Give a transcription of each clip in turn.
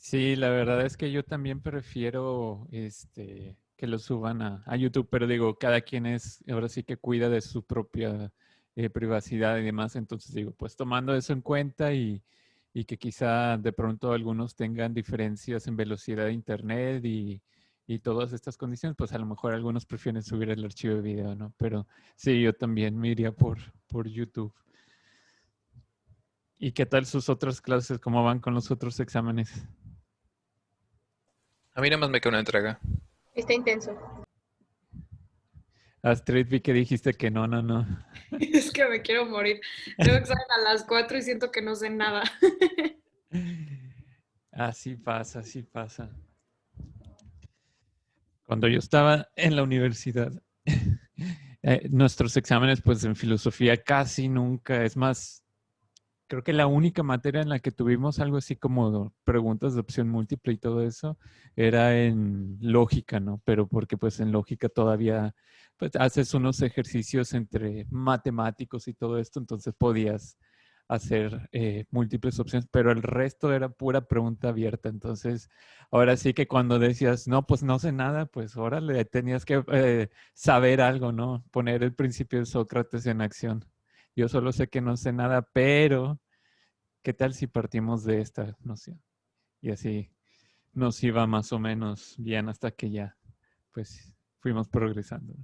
Sí, la verdad es que yo también prefiero que lo suban a YouTube, pero digo, cada quien es, ahora sí que cuida de su propia privacidad y demás. Entonces digo, pues tomando eso en cuenta y que quizá de pronto algunos tengan diferencias en velocidad de internet y todas estas condiciones, pues a lo mejor algunos prefieren subir el archivo de video, ¿no? Pero sí, yo también me iría por YouTube. ¿Y qué tal sus otras clases? ¿Cómo van con los otros exámenes? A mí nada más me queda una entrega. Está intenso. Astrid, vi que dijiste que no, no, no. Es que me quiero morir. Tengo examen a las 4 y siento que no sé nada. Así pasa, así pasa. Cuando yo estaba en la universidad, nuestros exámenes, pues en filosofía casi nunca, es más, creo que la única materia en la que tuvimos algo así como preguntas de opción múltiple y todo eso era en lógica, ¿no? Pero porque pues en lógica todavía pues haces unos ejercicios entre matemáticos y todo esto, entonces podías hacer múltiples opciones, pero el resto era pura pregunta abierta. Entonces, ahora sí que cuando decías, no, pues no sé nada, pues órale, tenías que saber algo, ¿no? Poner el principio de Sócrates en acción. Yo solo sé que no sé nada, pero ¿qué tal si partimos de esta noción? Y así nos iba más o menos bien hasta que ya, pues, fuimos progresando.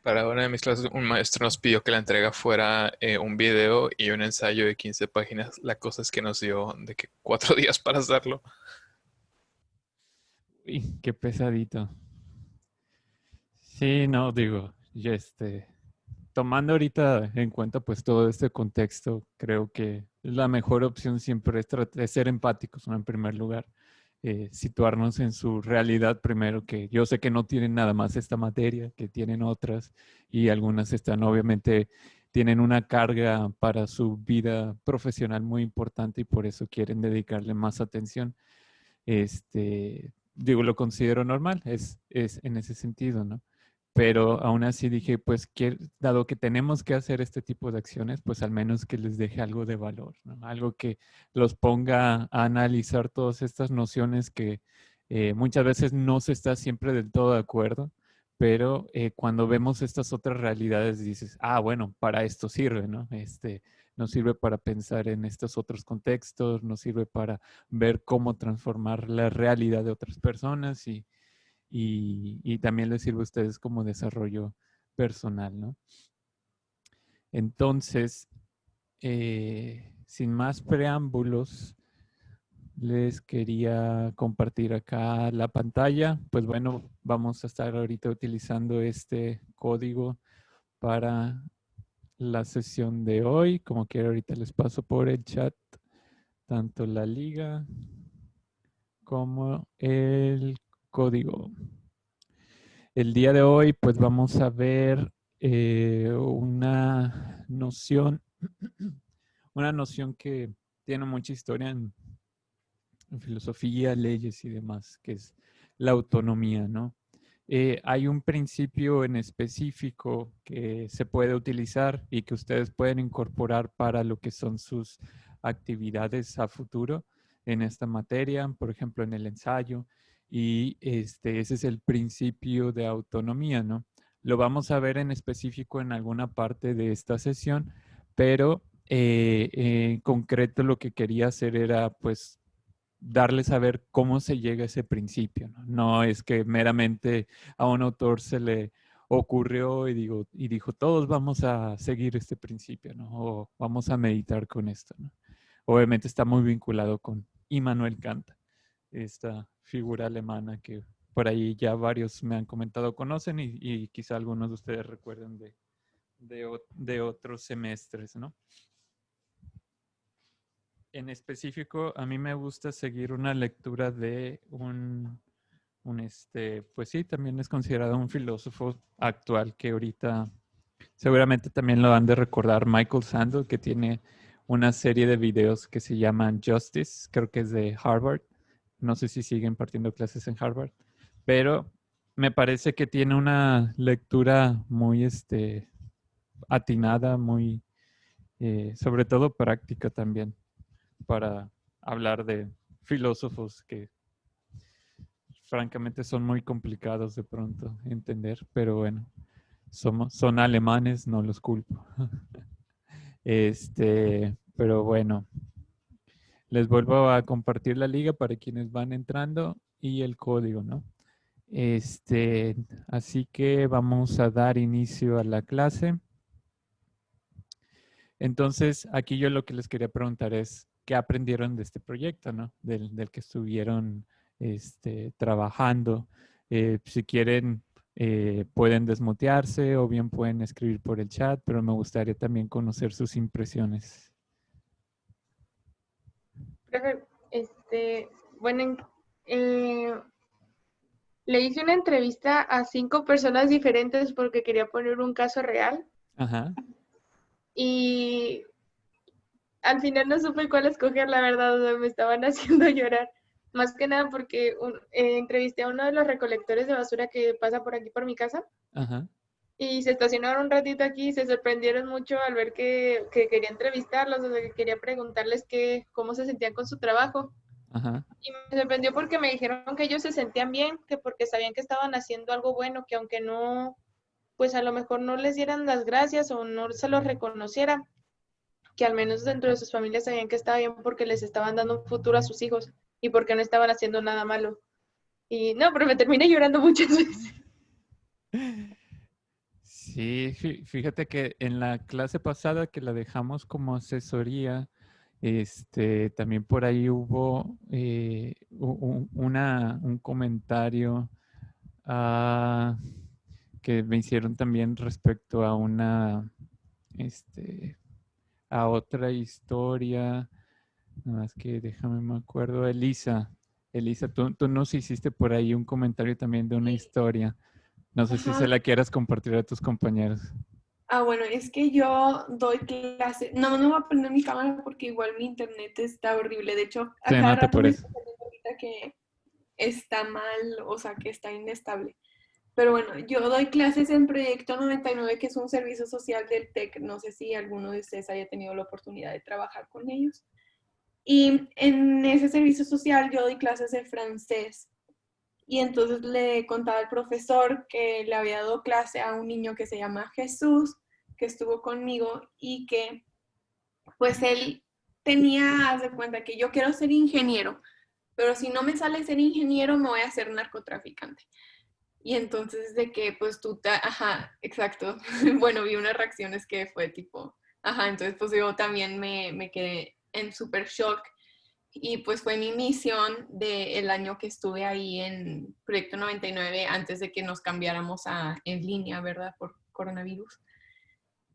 Para una de mis clases, un maestro nos pidió que la entrega fuera un video y un ensayo de 15 páginas. La cosa es que nos dio de que 4 días para hacerlo. Uy, qué pesadito. Sí, no, digo, ya tomando ahorita en cuenta pues todo este contexto, creo que la mejor opción siempre es de ser empáticos, ¿no? En primer lugar, situarnos en su realidad primero, que yo sé que no tienen nada más esta materia, que tienen otras y algunas están obviamente tienen una carga para su vida profesional muy importante y por eso quieren dedicarle más atención. Digo, lo considero normal, es en ese sentido, ¿no? Pero aún así dije, pues, dado que tenemos que hacer este tipo de acciones, pues al menos que les deje algo de valor, ¿no? Algo que los ponga a analizar todas estas nociones que muchas veces no se está siempre del todo de acuerdo, pero cuando vemos estas otras realidades dices, ah, bueno, para esto sirve, ¿no? Nos sirve para pensar en estos otros contextos, nos sirve para ver cómo transformar la realidad de otras personas y también les sirve a ustedes como desarrollo personal, ¿no? Entonces, sin más preámbulos, les quería compartir acá la pantalla. Pues bueno, vamos a estar ahorita utilizando este código para la sesión de hoy. Como quiera, ahorita les paso por el chat tanto la liga como el código. El día de hoy, pues vamos a ver una noción que tiene mucha historia en filosofía, leyes y demás, que es la autonomía, ¿no? Hay un principio en específico que se puede utilizar y que ustedes pueden incorporar para lo que son sus actividades a futuro en esta materia, por ejemplo, en el ensayo, y ese es el principio de autonomía, ¿no? Lo vamos a ver en específico en alguna parte de esta sesión, pero en concreto lo que quería hacer era, pues, darles a ver cómo se llega a ese principio, ¿no? No es que meramente a un autor se le ocurrió y dijo, todos vamos a seguir este principio, ¿no? O vamos a meditar con esto, ¿no? Obviamente está muy vinculado con Immanuel Kant, esta figura alemana que por ahí ya varios me han comentado conocen y quizá algunos de ustedes recuerden de otros semestres, ¿no? En específico, a mí me gusta seguir una lectura de pues sí, también es considerado un filósofo actual que ahorita seguramente también lo han de recordar, Michael Sandel, que tiene una serie de videos que se llaman Justice, creo que es de Harvard. No sé si siguen partiendo clases en Harvard, pero me parece que tiene una lectura muy atinada, muy, sobre todo práctica también, para hablar de filósofos que francamente son muy complicados de pronto entender, pero bueno, son alemanes, no los culpo. Pero bueno, les vuelvo a compartir la liga para quienes van entrando y el código, ¿no? Así que vamos a dar inicio a la clase. Entonces, aquí yo lo que les quería preguntar es, ¿qué aprendieron de este proyecto, ¿no? Del que estuvieron trabajando. Si quieren, pueden desmutearse o bien pueden escribir por el chat, pero me gustaría también conocer sus impresiones. Profe, bueno, eh, le hice una entrevista a 5 personas diferentes porque quería poner un caso real Ajá. y al final no supe cuál escoger, la verdad, o sea, me estaban haciendo llorar. Más que nada porque entrevisté a uno de los recolectores de basura que pasa por aquí por mi casa Ajá. y se estacionaron un ratito aquí y se sorprendieron mucho al ver que quería entrevistarlos, o sea, que quería preguntarles cómo se sentían con su trabajo. Ajá. Y me sorprendió porque me dijeron que ellos se sentían bien, que porque sabían que estaban haciendo algo bueno, que aunque no, pues a lo mejor no les dieran las gracias o no se los reconocieran, que al menos dentro de sus familias sabían que estaba bien porque les estaban dando un futuro a sus hijos y porque no estaban haciendo nada malo. Y no, pero me terminé llorando muchas veces. Sí, fíjate que en la clase pasada que la dejamos como asesoría, también por ahí hubo un comentario que me hicieron también respecto a a otra historia. Nada más que déjame me acuerdo, Elisa, tú nos hiciste por ahí un comentario también de una historia. No sé si se Ajá. la quieras compartir a tus compañeros. Bueno, es que yo doy clase. No, no voy a poner mi cámara porque igual mi internet está horrible. De hecho, a Sí, cada no te rato me apures. está saliendo ahorita que está mal, o sea, que está inestable. Pero bueno, yo doy clases en Proyecto 99, que es un servicio social del TEC. No sé si alguno de ustedes haya tenido la oportunidad de trabajar con ellos. Y en ese servicio social yo doy clases de francés. Y entonces le contaba al profesor que le había dado clase a un niño que se llama Jesús, que estuvo conmigo y que pues él tenía, haz de cuenta que yo quiero ser ingeniero, pero si no me sale ser ingeniero me voy a ser narcotraficante. Y entonces de que pues ajá, exacto. Bueno, vi unas reacciones que fue tipo, ajá, entonces pues yo también me quedé en súper shock. Y pues fue mi misión del año que estuve ahí en Proyecto 99 antes de que nos cambiáramos en línea, ¿verdad? Por coronavirus.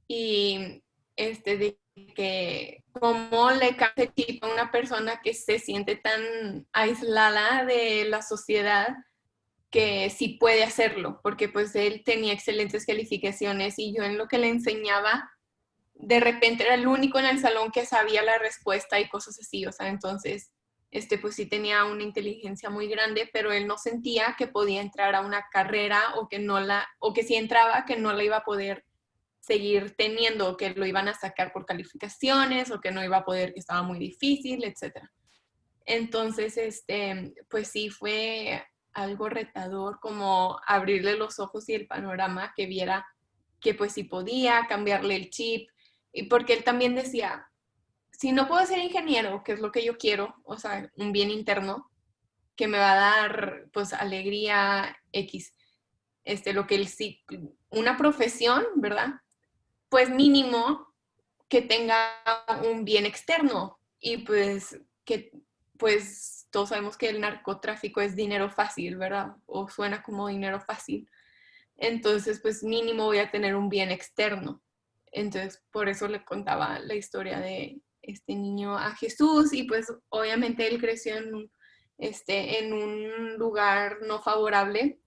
Y de que cómo le cambia el chip a una persona que se siente tan aislada de la sociedad que sí puede hacerlo, porque pues él tenía excelentes calificaciones y yo en lo que le enseñaba de repente era el único en el salón que sabía la respuesta y cosas así, o sea, entonces, pues sí tenía una inteligencia muy grande, pero él no sentía que podía entrar a una carrera o que si entraba, que no la iba a poder seguir teniendo, o que lo iban a sacar por calificaciones, o que no iba a poder, que estaba muy difícil, etc. Entonces, pues sí fue algo retador como abrirle los ojos y el panorama, que viera que pues sí podía cambiarle el chip, y porque él también decía, si no puedo ser ingeniero, que es lo que yo quiero, o sea, un bien interno, que me va a dar pues alegría X, lo que él sí, una profesión, ¿verdad? Pues mínimo que tenga un bien externo y pues que pues todos sabemos que el narcotráfico es dinero fácil, ¿verdad? O suena como dinero fácil. Entonces, pues mínimo voy a tener un bien externo. Entonces, por eso le contaba la historia de este niño a Jesús y pues obviamente él creció en un lugar no favorable.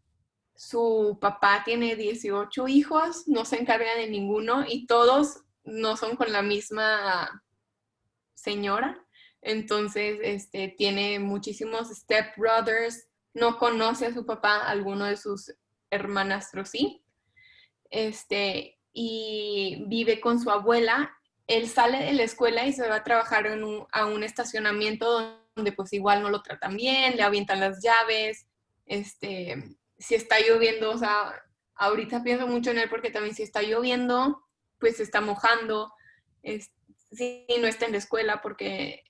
Su papá tiene 18 hijos, no se encarga de ninguno y todos no son con la misma señora. Entonces, tiene muchísimos stepbrothers, no conoce a su papá, alguno de sus hermanastros sí, y vive con su abuela. Él sale de la escuela y se va a trabajar a un estacionamiento donde pues igual no lo tratan bien, le avientan las llaves, si está lloviendo, o sea, ahorita pienso mucho en él porque también si está lloviendo, pues se está mojando, si no está en la escuela porque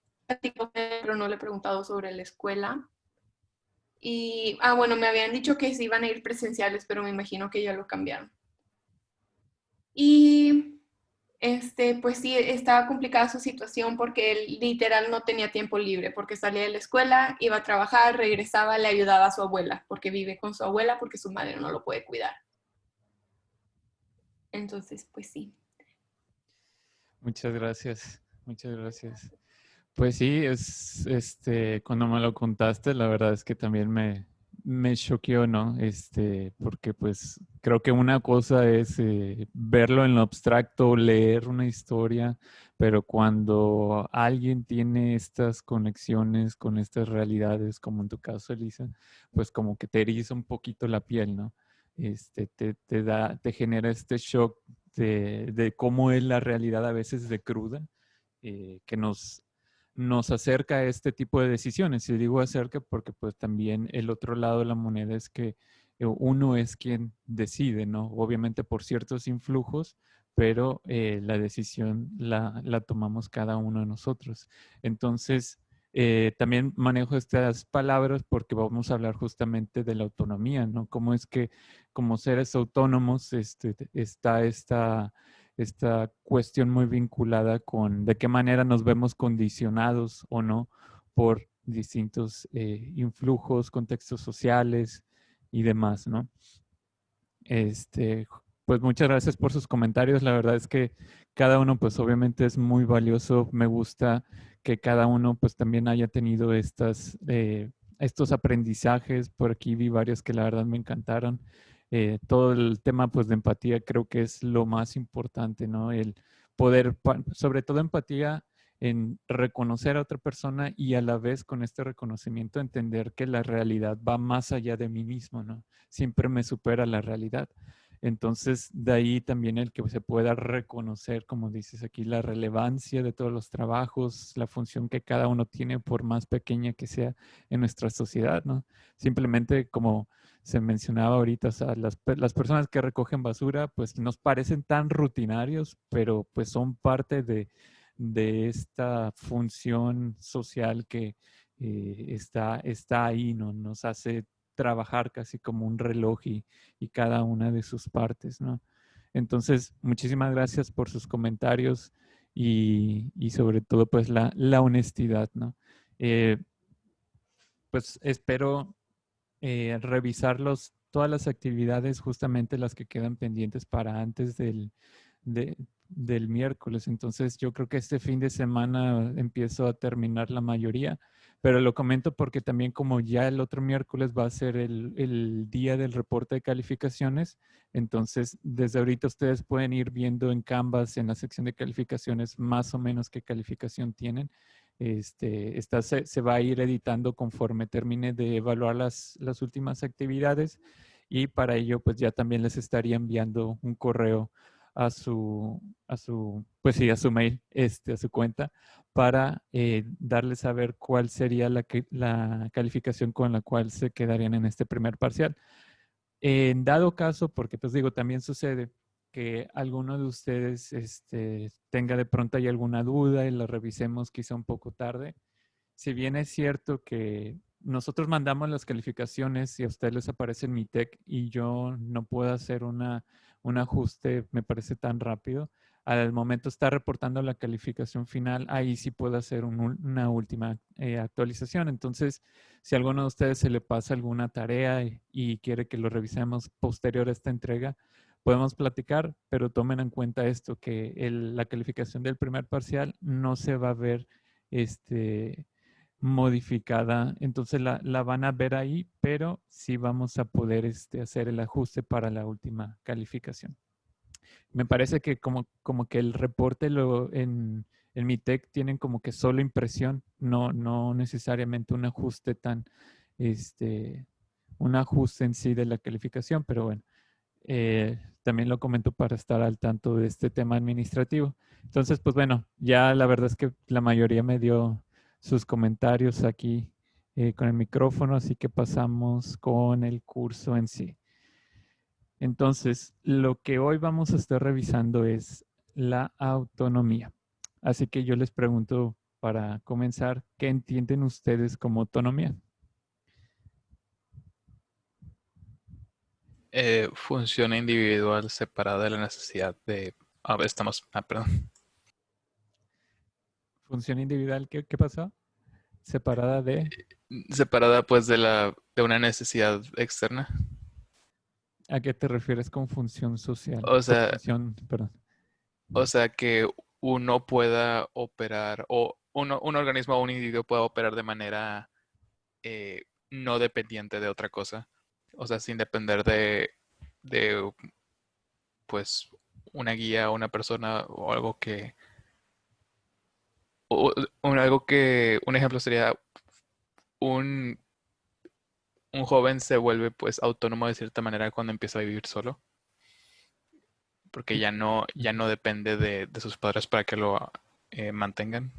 pero no le he preguntado sobre la escuela. Y, bueno, me habían dicho que se iban a ir presenciales, pero me imagino que ya lo cambiaron. Y pues sí, estaba complicada su situación porque él literal no tenía tiempo libre, porque salía de la escuela, iba a trabajar, regresaba, le ayudaba a su abuela, porque vive con su abuela, porque su madre no lo puede cuidar. Entonces, pues sí. Muchas gracias, muchas gracias. Pues sí, cuando me lo contaste, la verdad es que también me choqueó, ¿no? Porque pues creo que una cosa es verlo en lo abstracto, leer una historia, pero cuando alguien tiene estas conexiones con estas realidades, como en tu caso, Elisa, pues como que te eriza un poquito la piel, ¿no? Te genera este shock de cómo es la realidad a veces de cruda, que nos acerca a este tipo de decisiones. Y digo acerca porque pues también el otro lado de la moneda es que uno es quien decide, ¿no? Obviamente por ciertos influjos, pero la decisión la tomamos cada uno de nosotros. Entonces, también manejo estas palabras porque vamos a hablar justamente de la autonomía, ¿no? Cómo es que como seres autónomos está esta cuestión muy vinculada con de qué manera nos vemos condicionados o no por distintos influjos, contextos sociales y demás, ¿no? Pues muchas gracias por sus comentarios. La verdad es que cada uno, pues obviamente es muy valioso. Me gusta que cada uno, pues también haya tenido estos aprendizajes. Por aquí vi varios que la verdad me encantaron. Todo el tema, pues, de empatía creo que es lo más importante, ¿no? El poder, sobre todo empatía en reconocer a otra persona y a la vez con este reconocimiento entender que la realidad va más allá de mí mismo, ¿no? Siempre me supera la realidad. Entonces, de ahí también el que se pueda reconocer, como dices aquí, la relevancia de todos los trabajos, la función que cada uno tiene, por más pequeña que sea en nuestra sociedad, ¿no? Simplemente como se mencionaba ahorita, o sea, las personas que recogen basura, pues nos parecen tan rutinarios, pero pues son parte de esta función social que está ahí, ¿no? Nos hace trabajar casi como un reloj y cada una de sus partes, ¿no? Entonces, muchísimas gracias por sus comentarios y sobre todo, pues, la honestidad, ¿no? Pues espero revisarlos todas las actividades, justamente las que quedan pendientes para antes del miércoles. Entonces yo creo que este fin de semana empiezo a terminar la mayoría, pero lo comento porque también como ya el otro miércoles va a ser el día del reporte de calificaciones, entonces desde ahorita ustedes pueden ir viendo en Canvas, en la sección de calificaciones, más o menos qué calificación tienen. Se va a ir editando conforme termine de evaluar las últimas actividades y para ello pues ya también les estaría enviando un correo pues sí, a su mail, a su cuenta, para darles a saber cuál sería la calificación con la cual se quedarían en este primer parcial. En dado caso, porque pues digo, también sucede que alguno de ustedes tenga de pronto ahí alguna duda y la revisemos quizá un poco tarde. Si bien es cierto que nosotros mandamos las calificaciones y a ustedes les aparece en mi tech y yo no puedo hacer un ajuste, me parece tan rápido. Al momento está reportando la calificación final, ahí sí puedo hacer una última actualización. Entonces, si a alguno de ustedes se le pasa alguna tarea y quiere que lo revisemos posterior a esta entrega, podemos platicar, pero tomen en cuenta esto, que la calificación del primer parcial no se va a ver modificada, entonces la van a ver ahí, pero sí vamos a poder hacer el ajuste para la última calificación. Me parece que como que el reporte en mi tech tienen como que solo impresión, no necesariamente un ajuste un ajuste en sí de la calificación, pero bueno, también lo comento para estar al tanto de este tema administrativo. Entonces, pues bueno, ya la verdad es que la mayoría me dio sus comentarios aquí con el micrófono, así que pasamos con el curso en sí. Entonces, lo que hoy vamos a estar revisando es la autonomía. Así que yo les pregunto para comenzar, ¿qué entienden ustedes como autonomía? Función individual separada de la necesidad de... perdón. Función individual, ¿qué pasó? Separada de... Separada pues de una necesidad externa. ¿A qué te refieres con función social? O Con sea, función, perdón. que uno pueda operar, o un organismo o un individuo pueda operar de manera no dependiente de otra cosa. O sea, sin depender de pues una guía, una persona o algo que... un ejemplo sería un, un joven se vuelve pues autónomo de cierta manera cuando empieza a vivir solo, porque ya no depende de sus padres para que lo mantengan.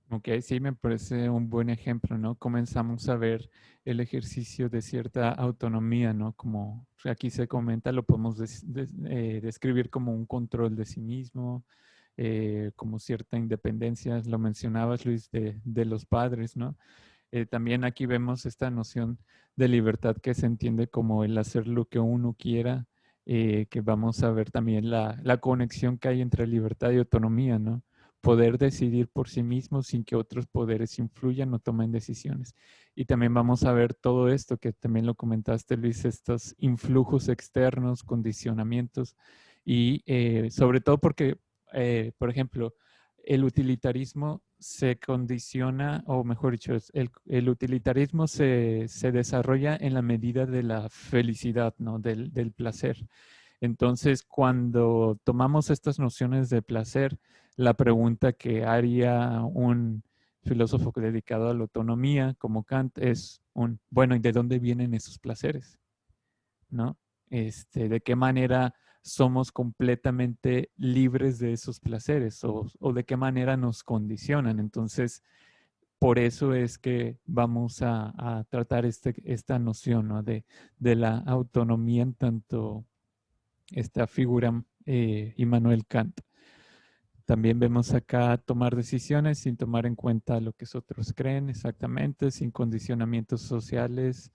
Ok, sí, me parece un buen ejemplo, ¿no? Comenzamos a ver el ejercicio de cierta autonomía, ¿no? Como aquí se comenta, lo podemos describir como un control de sí mismo, como cierta independencia, lo mencionabas, Luis, de los padres, ¿no? También aquí vemos esta noción de libertad que se entiende como el hacer lo que uno quiera, que vamos a ver también la conexión que hay entre libertad y autonomía, ¿no? Poder decidir por sí mismo sin que otros poderes influyan o tomen decisiones. Y también vamos a ver todo esto que también lo comentaste, Luis, estos influjos externos, condicionamientos y sobre todo porque, por ejemplo, el utilitarismo se condiciona, o mejor dicho, el utilitarismo se desarrolla en la medida de la felicidad, ¿no? Del placer. Entonces, cuando tomamos estas nociones de placer, la pregunta que haría un filósofo dedicado a la autonomía, como Kant, es bueno, ¿y de dónde vienen esos placeres? ¿No? ¿De qué manera somos completamente libres de esos placeres o de qué manera nos condicionan? Entonces, por eso es que vamos a tratar esta noción, ¿no? de la autonomía en tanto esta figura Immanuel Kant. También vemos acá tomar decisiones sin tomar en cuenta lo que otros creen exactamente, sin condicionamientos sociales,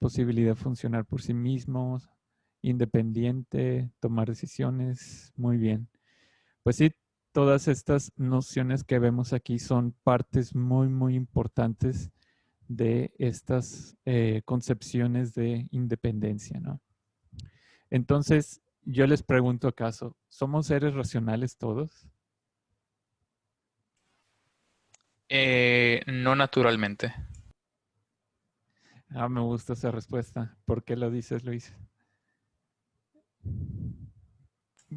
posibilidad de funcionar por sí mismos, independiente, tomar decisiones. Muy bien. Pues sí, todas estas nociones que vemos aquí son partes muy, muy importantes de estas concepciones de independencia, ¿no? Entonces, yo les pregunto acaso, ¿somos seres racionales todos? No naturalmente, Ah, me gusta esa respuesta. ¿Por qué lo dices, Luis?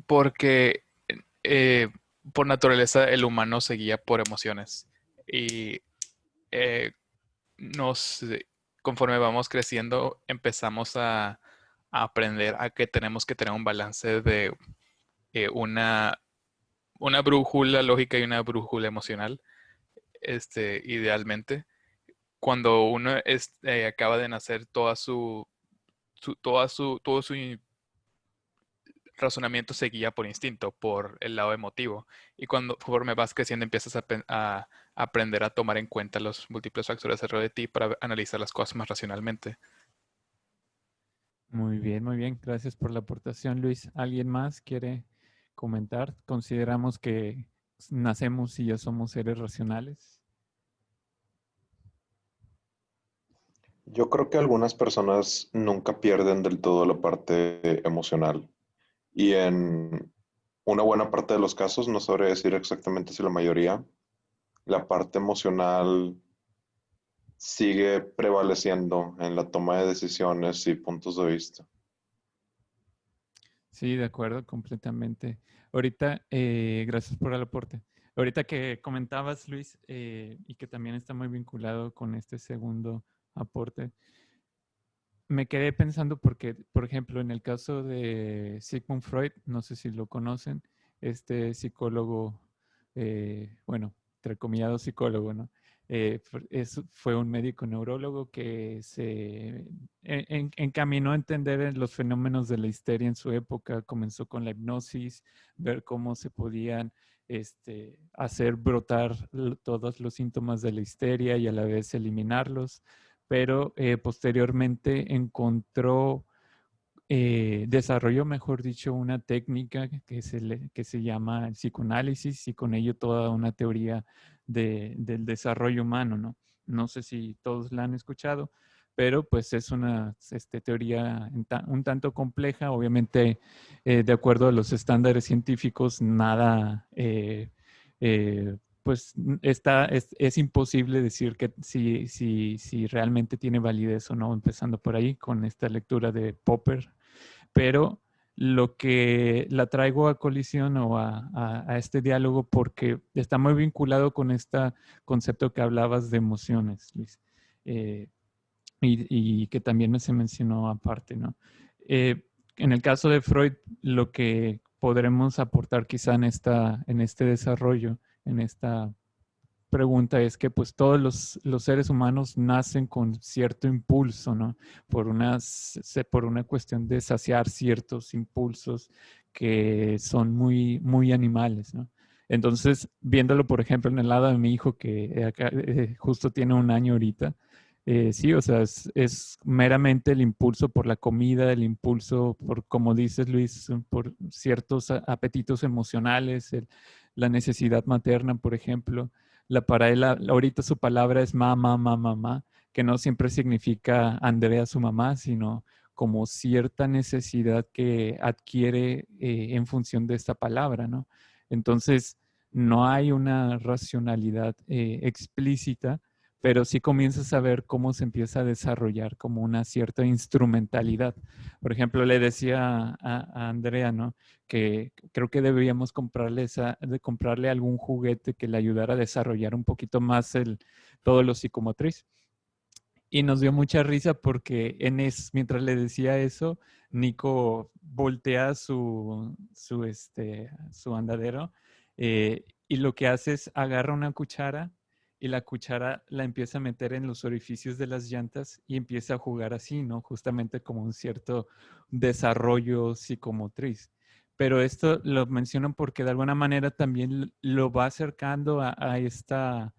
porque eh, por naturaleza el humano se guía por emociones y eh, nos, conforme vamos creciendo, empezamos a aprender a que tenemos que tener un balance de una brújula lógica y una brújula emocional, idealmente. Cuando uno acaba de nacer, todo su razonamiento se guía por instinto, por el lado emotivo. Y conforme vas creciendo, empiezas a aprender a tomar en cuenta los múltiples factores alrededor de ti para analizar las cosas más racionalmente. Muy bien, muy bien. Gracias por la aportación, Luis. ¿Alguien más quiere comentar? ¿Consideramos que nacemos y ya somos seres racionales? Yo creo que algunas personas nunca pierden del todo la parte emocional y en una buena parte de los casos, no sabré decir exactamente si la mayoría, la parte emocional sigue prevaleciendo en la toma de decisiones y puntos de vista. Sí, de acuerdo, completamente. Ahorita, gracias por el aporte. Ahorita que comentabas, Luis, y que también está muy vinculado con este segundo aporte, me quedé pensando porque, por ejemplo, en el caso de Sigmund Freud, no sé si lo conocen, este psicólogo, bueno, entrecomillado psicólogo, ¿no? Fue un médico neurólogo que se encaminó a entender los fenómenos de la histeria en su época. Comenzó con la hipnosis, ver cómo se podían hacer brotar todos los síntomas de la histeria y a la vez eliminarlos, pero posteriormente desarrolló, mejor dicho, una técnica que se llama el psicoanálisis, y con ello toda una teoría del desarrollo humano, ¿no? No sé si todos la han escuchado, pero pues es una teoría un tanto compleja. Obviamente, de acuerdo a los estándares científicos, nada, pues es imposible decir que si realmente tiene validez o no, empezando por ahí con esta lectura de Popper. Pero lo que la traigo a colisión o a este diálogo porque está muy vinculado con este concepto que hablabas de emociones, Luis, y que también se mencionó aparte, ¿no? En el caso de Freud, lo que podremos aportar quizá en este desarrollo, en esta pregunta, es que pues todos los seres humanos nacen con cierto impulso, ¿no? Por una cuestión de saciar ciertos impulsos que son muy, muy animales, ¿no? Entonces, viéndolo, por ejemplo, en el lado de mi hijo, que justo tiene 1 año ahorita, sí, o sea, es meramente el impulso por la comida, el impulso por, como dices, Luis, por ciertos apetitos emocionales, la necesidad materna, por ejemplo. Para él, ahorita su palabra es mamá, mamá, mamá, que no siempre significa Andrea, su mamá, sino como cierta necesidad que adquiere en función de esta palabra, ¿no? Entonces, no hay una racionalidad explícita, pero sí comienzas a ver cómo se empieza a desarrollar como una cierta instrumentalidad. Por ejemplo, le decía a Andrea, ¿no? Que creo que deberíamos comprarle algún juguete que le ayudara a desarrollar un poquito más todo lo psicomotriz. Y nos dio mucha risa porque mientras le decía eso, Nico voltea su andadero, y lo que hace es agarra una cuchara y la cuchara la empieza a meter en los orificios de las llantas y empieza a jugar así, ¿no? Justamente como un cierto desarrollo psicomotriz. Pero esto lo mencionan porque de alguna manera también lo va acercando a esta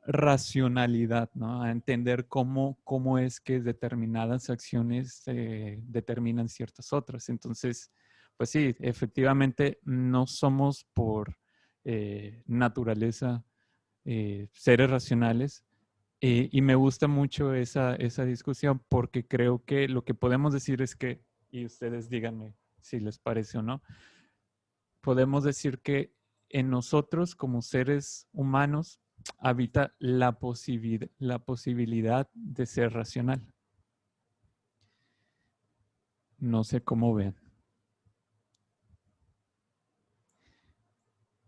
racionalidad, ¿no? A entender cómo es que determinadas acciones determinan ciertas otras. Entonces, pues sí, efectivamente no somos por naturaleza seres racionales. Y me gusta mucho esa discusión porque creo que lo que podemos decir es que, y ustedes díganme si les parece o no, podemos decir que en nosotros como seres humanos habita la posibilidad de ser racional. No sé cómo ven.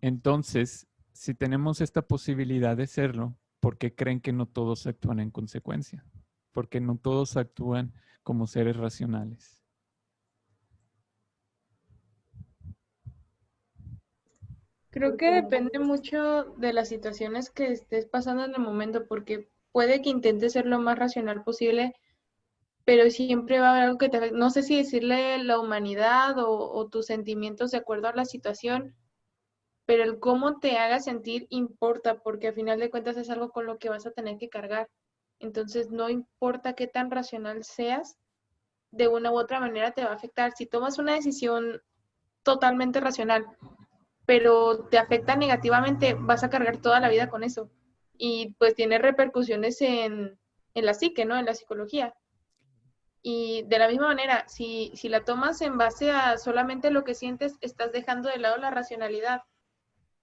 Entonces, si tenemos esta posibilidad de serlo, ¿por qué creen que no todos actúan en consecuencia? Porque no todos actúan como seres racionales. Creo que depende mucho de las situaciones que estés pasando en el momento, porque puede que intentes ser lo más racional posible, pero siempre va a haber algo que te afecte. No sé si decirle la humanidad o tus sentimientos de acuerdo a la situación, pero el cómo te haga sentir importa, porque al final de cuentas es algo con lo que vas a tener que cargar. Entonces, no importa qué tan racional seas, de una u otra manera te va a afectar. Si tomas una decisión totalmente racional, pero te afecta negativamente, vas a cargar toda la vida con eso. Y pues tiene repercusiones en la psique, ¿no? En la psicología. Y de la misma manera, si la tomas en base a solamente lo que sientes, estás dejando de lado la racionalidad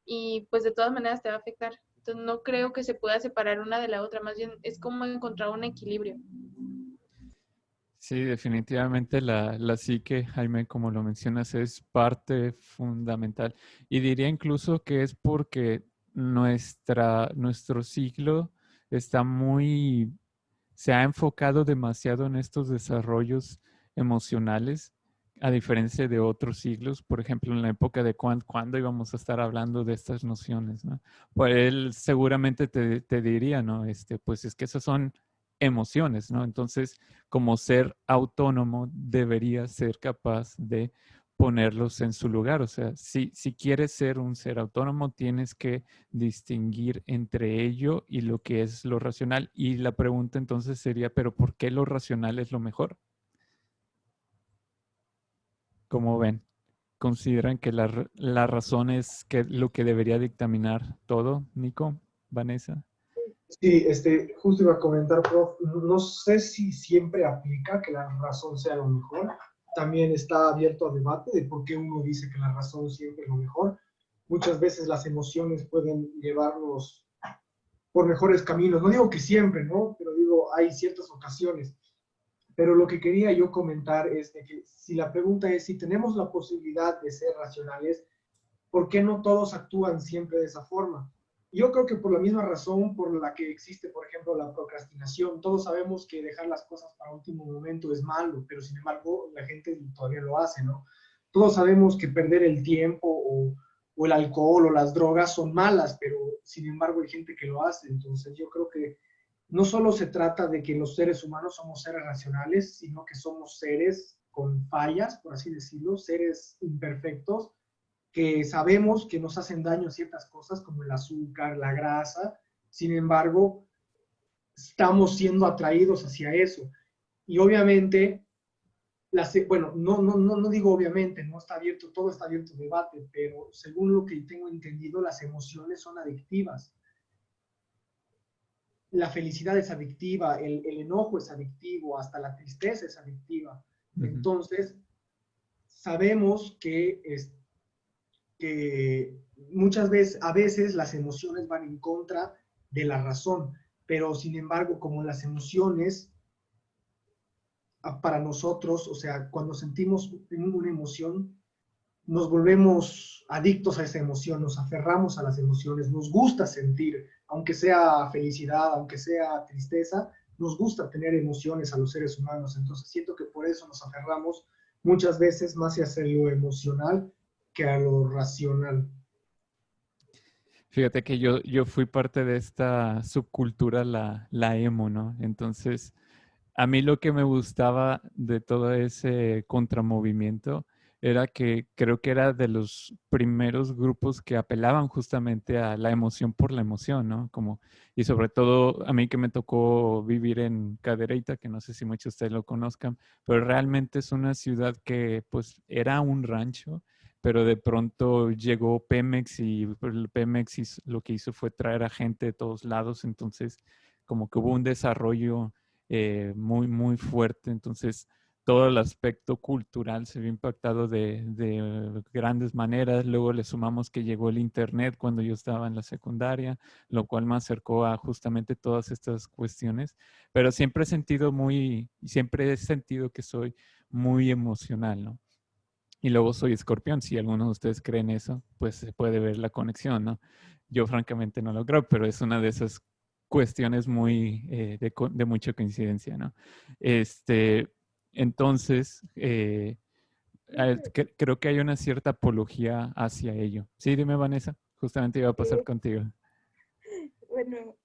y pues de todas maneras te va a afectar. Entonces no creo que se pueda separar una de la otra, más bien es como encontrar un equilibrio. Sí, definitivamente la psique, Jaime, como lo mencionas, es parte fundamental. Y diría incluso que es porque nuestro siglo se ha enfocado demasiado en estos desarrollos emocionales a diferencia de otros siglos, por ejemplo, en la época de cuándo íbamos a estar hablando de estas nociones, ¿no? Pues él seguramente te diría, ¿no? Pues es que esas son emociones, ¿no? Entonces, como ser autónomo, debería ser capaz de ponerlos en su lugar. O sea, si quieres ser un ser autónomo, tienes que distinguir entre ello y lo que es lo racional. Y la pregunta entonces sería, ¿pero por qué lo racional es lo mejor? ¿Cómo ven? ¿Consideran que la razón es que lo que debería dictaminar todo, Nico, Vanessa? Sí, justo iba a comentar, prof, no sé si siempre aplica que la razón sea lo mejor. También está abierto a debate de por qué uno dice que la razón siempre es lo mejor. Muchas veces las emociones pueden llevarnos por mejores caminos. No digo que siempre, ¿no? Pero digo, hay ciertas ocasiones. Pero lo que quería yo comentar es de que si la pregunta es si tenemos la posibilidad de ser racionales, ¿por qué no todos actúan siempre de esa forma? Yo creo que por la misma razón por la que existe, por ejemplo, la procrastinación. Todos sabemos que dejar las cosas para último momento es malo, pero sin embargo la gente todavía lo hace, ¿no? Todos sabemos que perder el tiempo o el alcohol o las drogas son malas, pero sin embargo hay gente que lo hace. Entonces yo creo que no solo se trata de que los seres humanos somos seres racionales, sino que somos seres con fallas, por así decirlo, seres imperfectos, que sabemos que nos hacen daño ciertas cosas como el azúcar, la grasa, sin embargo, estamos siendo atraídos hacia eso. Y obviamente, bueno, no digo obviamente, no está abierto, todo está abierto a debate, pero según lo que tengo entendido, las emociones son adictivas. La felicidad es adictiva, el enojo es adictivo, hasta la tristeza es adictiva. Entonces, sabemos que muchas veces, a veces las emociones van en contra de la razón, pero sin embargo, como las emociones para nosotros, o sea, cuando sentimos una emoción, nos volvemos adictos a esa emoción, nos aferramos a las emociones, nos gusta sentir, aunque sea felicidad, aunque sea tristeza, nos gusta tener emociones a los seres humanos. Entonces siento que por eso nos aferramos muchas veces más hacia lo emocional que a lo racional. Fíjate que yo fui parte de esta subcultura, la emo, ¿no? Entonces, a mí lo que me gustaba de todo ese contramovimiento era que creo que era de los primeros grupos que apelaban justamente a la emoción por la emoción, ¿no? Y sobre todo a mí que me tocó vivir en Cadereyta, que no sé si muchos de ustedes lo conozcan, pero realmente es una ciudad que pues era un rancho, pero de pronto llegó Pemex y el Pemex lo que hizo fue traer a gente de todos lados, entonces como que hubo un desarrollo muy, muy fuerte. Entonces, todo el aspecto cultural se vio impactado de grandes maneras. Luego le sumamos que llegó el Internet cuando yo estaba en la secundaria, lo cual me acercó a justamente todas estas cuestiones. Pero siempre he sentido que soy muy emocional, ¿no? Y luego soy escorpión. Si alguno de ustedes creen eso, pues se puede ver la conexión, ¿no? Yo francamente no lo creo, pero es una de esas cuestiones muy de mucha coincidencia, ¿no? Entonces, creo que hay una cierta apología hacia ello. Sí, dime, Vanessa, justamente iba a pasar contigo. Bueno,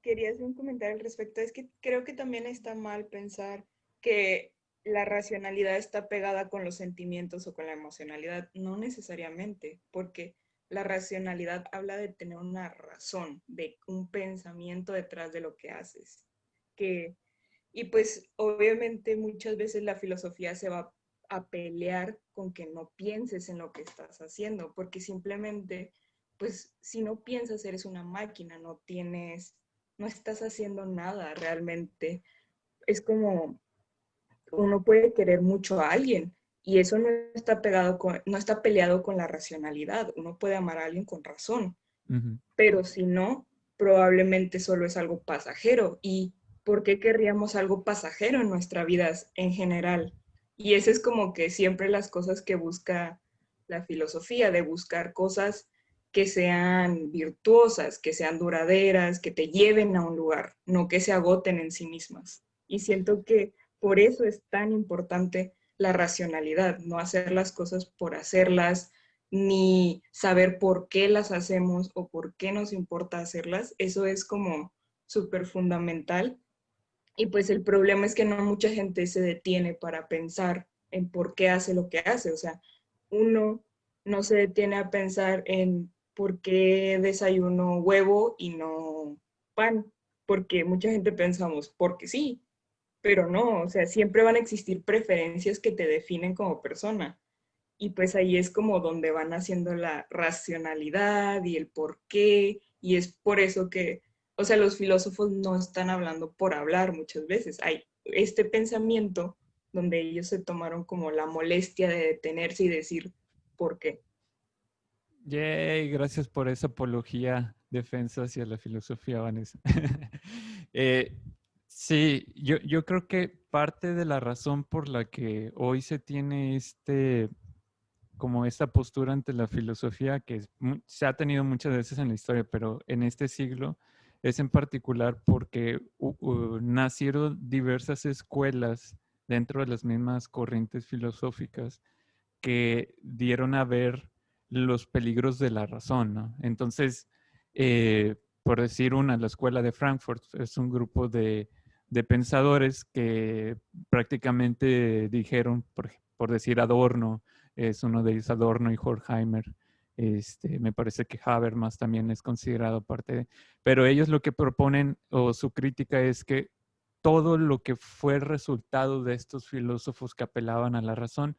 quería hacer un comentario al respecto. Es que creo que también está mal pensar que la racionalidad está pegada con los sentimientos o con la emocionalidad. No necesariamente, porque la racionalidad habla de tener una razón, de un pensamiento detrás de lo que haces. Y pues obviamente muchas veces la filosofía se va a pelear con que no pienses en lo que estás haciendo, porque simplemente, pues si no piensas eres una máquina, no estás haciendo nada realmente. Es como uno puede querer mucho a alguien y eso no está peleado con la racionalidad. Uno puede amar a alguien con razón, pero si no, probablemente solo es algo pasajero. ¿Y por qué querríamos algo pasajero en nuestra vida en general? Y eso es como que siempre las cosas que busca la filosofía, de buscar cosas que sean virtuosas, que sean duraderas, que te lleven a un lugar, no que se agoten en sí mismas. Y siento que por eso es tan importante la racionalidad, no hacer las cosas por hacerlas, ni saber por qué las hacemos o por qué nos importa hacerlas. Eso es como súper fundamental. Y pues el problema es que no mucha gente se detiene para pensar en por qué hace lo que hace. O sea, uno no se detiene a pensar en por qué desayuno huevo y no pan, porque mucha gente pensamos, porque sí, pero no, o sea, siempre van a existir preferencias que te definen como persona. Y pues ahí es como donde van haciendo la racionalidad y el por qué, y es por eso que, o sea, los filósofos no están hablando por hablar muchas veces. Hay este pensamiento donde ellos se tomaron como la molestia de detenerse y decir por qué. Yay, gracias por esa apología, defensa hacia la filosofía, Vanessa. Sí, yo creo que parte de la razón por la que hoy se tiene como esta postura ante la filosofía, que se ha tenido muchas veces en la historia, pero en este siglo es en particular porque nacieron diversas escuelas dentro de las mismas corrientes filosóficas que dieron a ver los peligros de la razón, ¿no? Entonces, por decir una, la Escuela de Frankfurt es un grupo de pensadores que prácticamente dijeron, por decir Adorno, es uno de ellos, Adorno y Horkheimer, me parece que Habermas también es considerado parte de, pero ellos lo que proponen o su crítica es que todo lo que fue el resultado de estos filósofos que apelaban a la razón,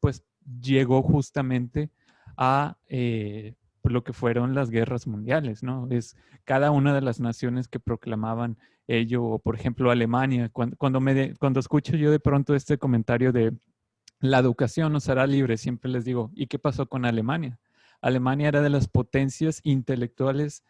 pues llegó justamente a lo que fueron las guerras mundiales, ¿no? Es cada una de las naciones que proclamaban ello, o por ejemplo Alemania, cuando escucho yo de pronto este comentario de la educación nos hará libres, siempre les digo, ¿y qué pasó con Alemania? Alemania era de las potencias intelectuales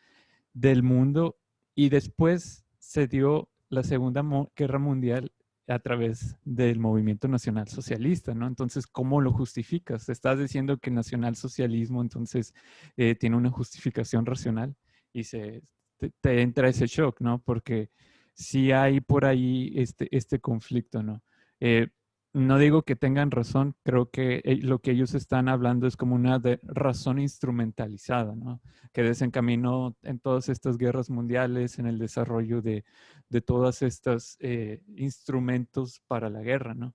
del mundo y después se dio la Segunda Guerra Mundial a través del movimiento nacionalsocialista, ¿no? Entonces, ¿cómo lo justificas? Estás diciendo que el nacionalsocialismo entonces tiene una justificación racional y te entra ese shock, ¿no? Porque sí hay por ahí este conflicto, ¿no? No digo que tengan razón, creo que lo que ellos están hablando es como una razón instrumentalizada, ¿no? Que desencaminó en todas estas guerras mundiales, en el desarrollo de todos estos instrumentos para la guerra, ¿no?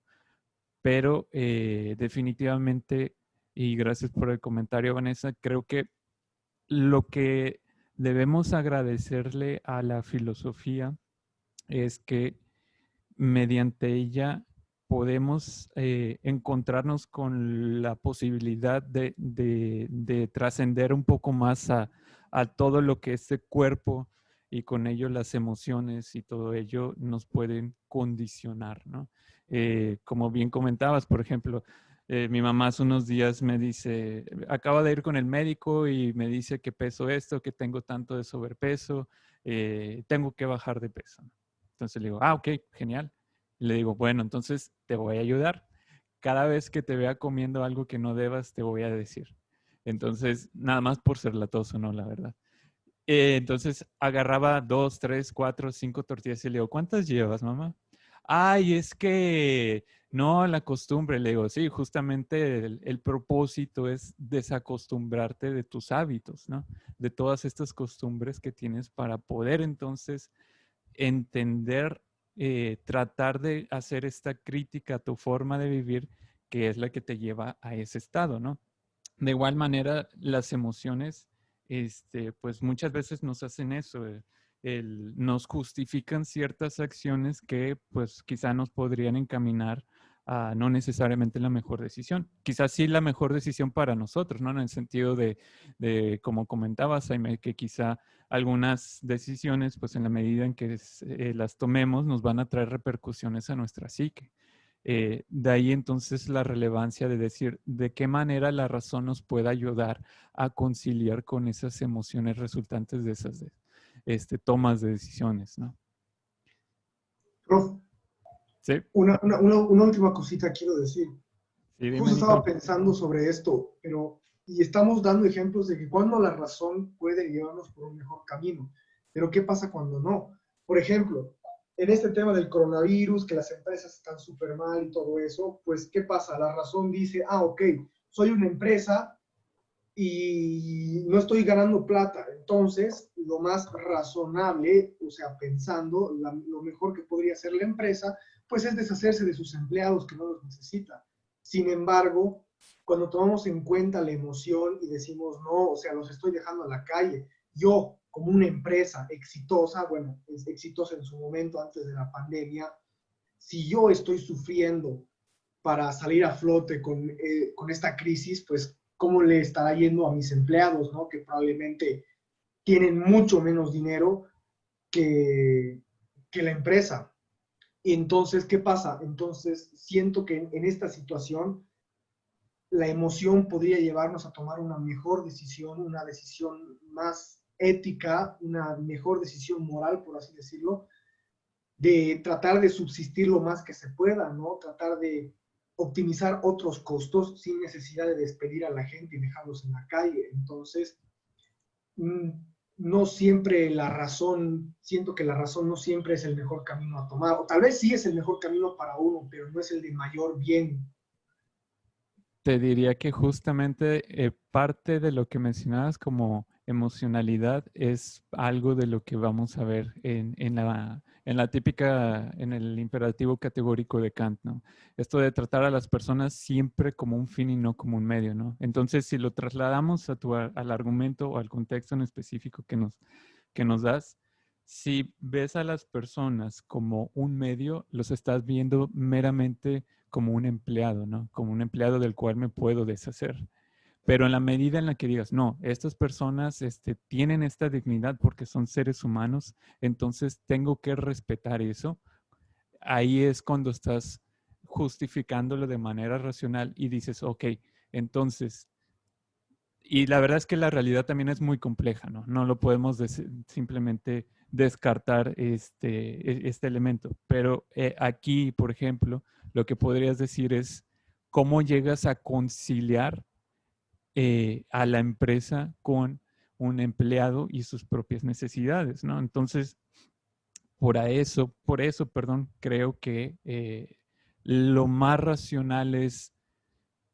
Pero definitivamente, y gracias por el comentario, Vanessa, creo que lo que debemos agradecerle a la filosofía es que mediante ella podemos encontrarnos con la posibilidad de trascender un poco más a todo lo que este cuerpo y con ello las emociones y todo ello nos pueden condicionar, ¿no? Como bien comentabas, por ejemplo, mi mamá hace unos días me dice, acaba de ir con el médico y me dice que peso esto, que tengo tanto de sobrepeso, tengo que bajar de peso. Entonces le digo, ok, genial. Y le digo, bueno, entonces te voy a ayudar. Cada vez que te vea comiendo algo que no debas, te voy a decir. Entonces, nada más por ser latoso, ¿no? La verdad. Entonces agarraba 2, 3, 4, 5 tortillas y le digo, ¿cuántas llevas, mamá? Ay, es que no, la costumbre. Le digo, sí, justamente el propósito es desacostumbrarte de tus hábitos, ¿no? De todas estas costumbres que tienes para poder entonces entender, tratar de hacer esta crítica a tu forma de vivir, que es la que te lleva a ese estado, ¿no? De igual manera, las emociones, pues muchas veces nos hacen eso, nos justifican ciertas acciones que pues quizá nos podrían encaminar a no necesariamente la mejor decisión. Quizás sí la mejor decisión para nosotros, ¿no? En el sentido de como comentabas, Jaime, que quizá algunas decisiones, pues en la medida en que las tomemos, nos van a traer repercusiones a nuestra psique. De ahí entonces la relevancia de decir de qué manera la razón nos puede ayudar a conciliar con esas emociones resultantes de esas tomas de decisiones, ¿no? Prof, Sí, una última cosita quiero decir. sí, dime, Justo estaba Nico. pensando sobre esto, y estamos dando ejemplos de que cuando la razón puede llevarnos por un mejor camino, pero ¿qué pasa cuando no? Por ejemplo, en este tema del coronavirus, que las empresas están súper mal y todo eso, pues, ¿qué pasa? La razón dice, ok, soy una empresa y no estoy ganando plata. Entonces, lo más razonable, o sea, pensando, lo mejor que podría hacer la empresa, pues es deshacerse de sus empleados que no los necesita. Sin embargo, cuando tomamos en cuenta la emoción y decimos, no, o sea, los estoy dejando a la calle, yo como una empresa exitosa, bueno, es exitosa en su momento antes de la pandemia, si yo estoy sufriendo para salir a flote con esta crisis, pues cómo le estará yendo a mis empleados, ¿no? Que probablemente tienen mucho menos dinero que la empresa. Y entonces, ¿qué pasa? Entonces, siento que en esta situación la emoción podría llevarnos a tomar una mejor decisión, una decisión más ética, una mejor decisión moral, por así decirlo, de tratar de subsistir lo más que se pueda, ¿no? Tratar de optimizar otros costos sin necesidad de despedir a la gente y dejarlos en la calle. Entonces, no siempre la razón, siento que la razón no siempre es el mejor camino a tomar, o tal vez sí es el mejor camino para uno, pero no es el de mayor bien. Te diría que justamente parte de lo que mencionabas como emocionalidad es algo de lo que vamos a ver en la típica, en el imperativo categórico de Kant, ¿no? Esto de tratar a las personas siempre como un fin y no como un medio, ¿no? Entonces, si lo trasladamos al argumento o al contexto en específico que nos das, si ves a las personas como un medio, los estás viendo meramente como un empleado, ¿no? Como un empleado del cual me puedo deshacer. Pero en la medida en la que digas, no, estas personas tienen esta dignidad porque son seres humanos, entonces tengo que respetar eso, ahí es cuando estás justificándolo de manera racional y dices, ok, entonces, y la verdad es que la realidad también es muy compleja, ¿no? No lo podemos simplemente descartar este elemento. Pero aquí, por ejemplo, lo que podrías decir es cómo llegas a conciliar a la empresa con un empleado y sus propias necesidades, ¿no? Entonces, perdón, creo que lo más racional es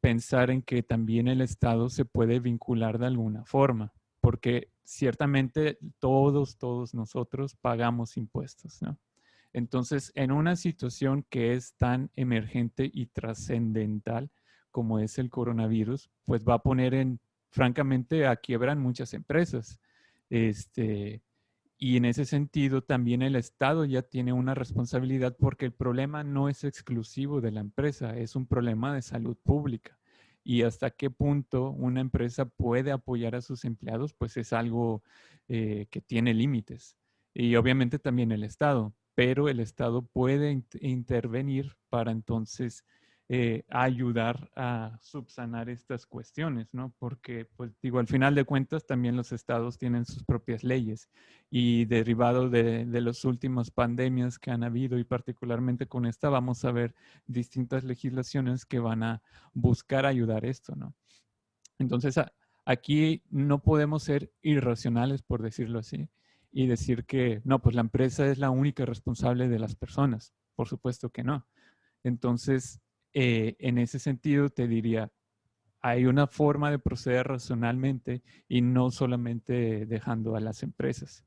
pensar en que también el Estado se puede vincular de alguna forma, porque ciertamente todos nosotros pagamos impuestos, ¿no? Entonces, en una situación que es tan emergente y trascendental como es el coronavirus, pues va a poner francamente, a quiebra en muchas empresas. Y en ese sentido, también el Estado ya tiene una responsabilidad porque el problema no es exclusivo de la empresa, es un problema de salud pública. Y hasta qué punto una empresa puede apoyar a sus empleados, pues es algo que tiene límites. Y obviamente también el Estado, pero el Estado puede intervenir para entonces ayudar a subsanar estas cuestiones, ¿no? Porque, pues digo, al final de cuentas también los estados tienen sus propias leyes y derivado de las últimas pandemias que han habido y particularmente con esta vamos a ver distintas legislaciones que van a buscar ayudar esto, ¿no? Entonces, aquí no podemos ser irracionales, por decirlo así, y decir que no, pues la empresa es la única responsable de las personas. Por supuesto que no. Entonces, en ese sentido, te diría, hay una forma de proceder racionalmente y no solamente dejando a las empresas.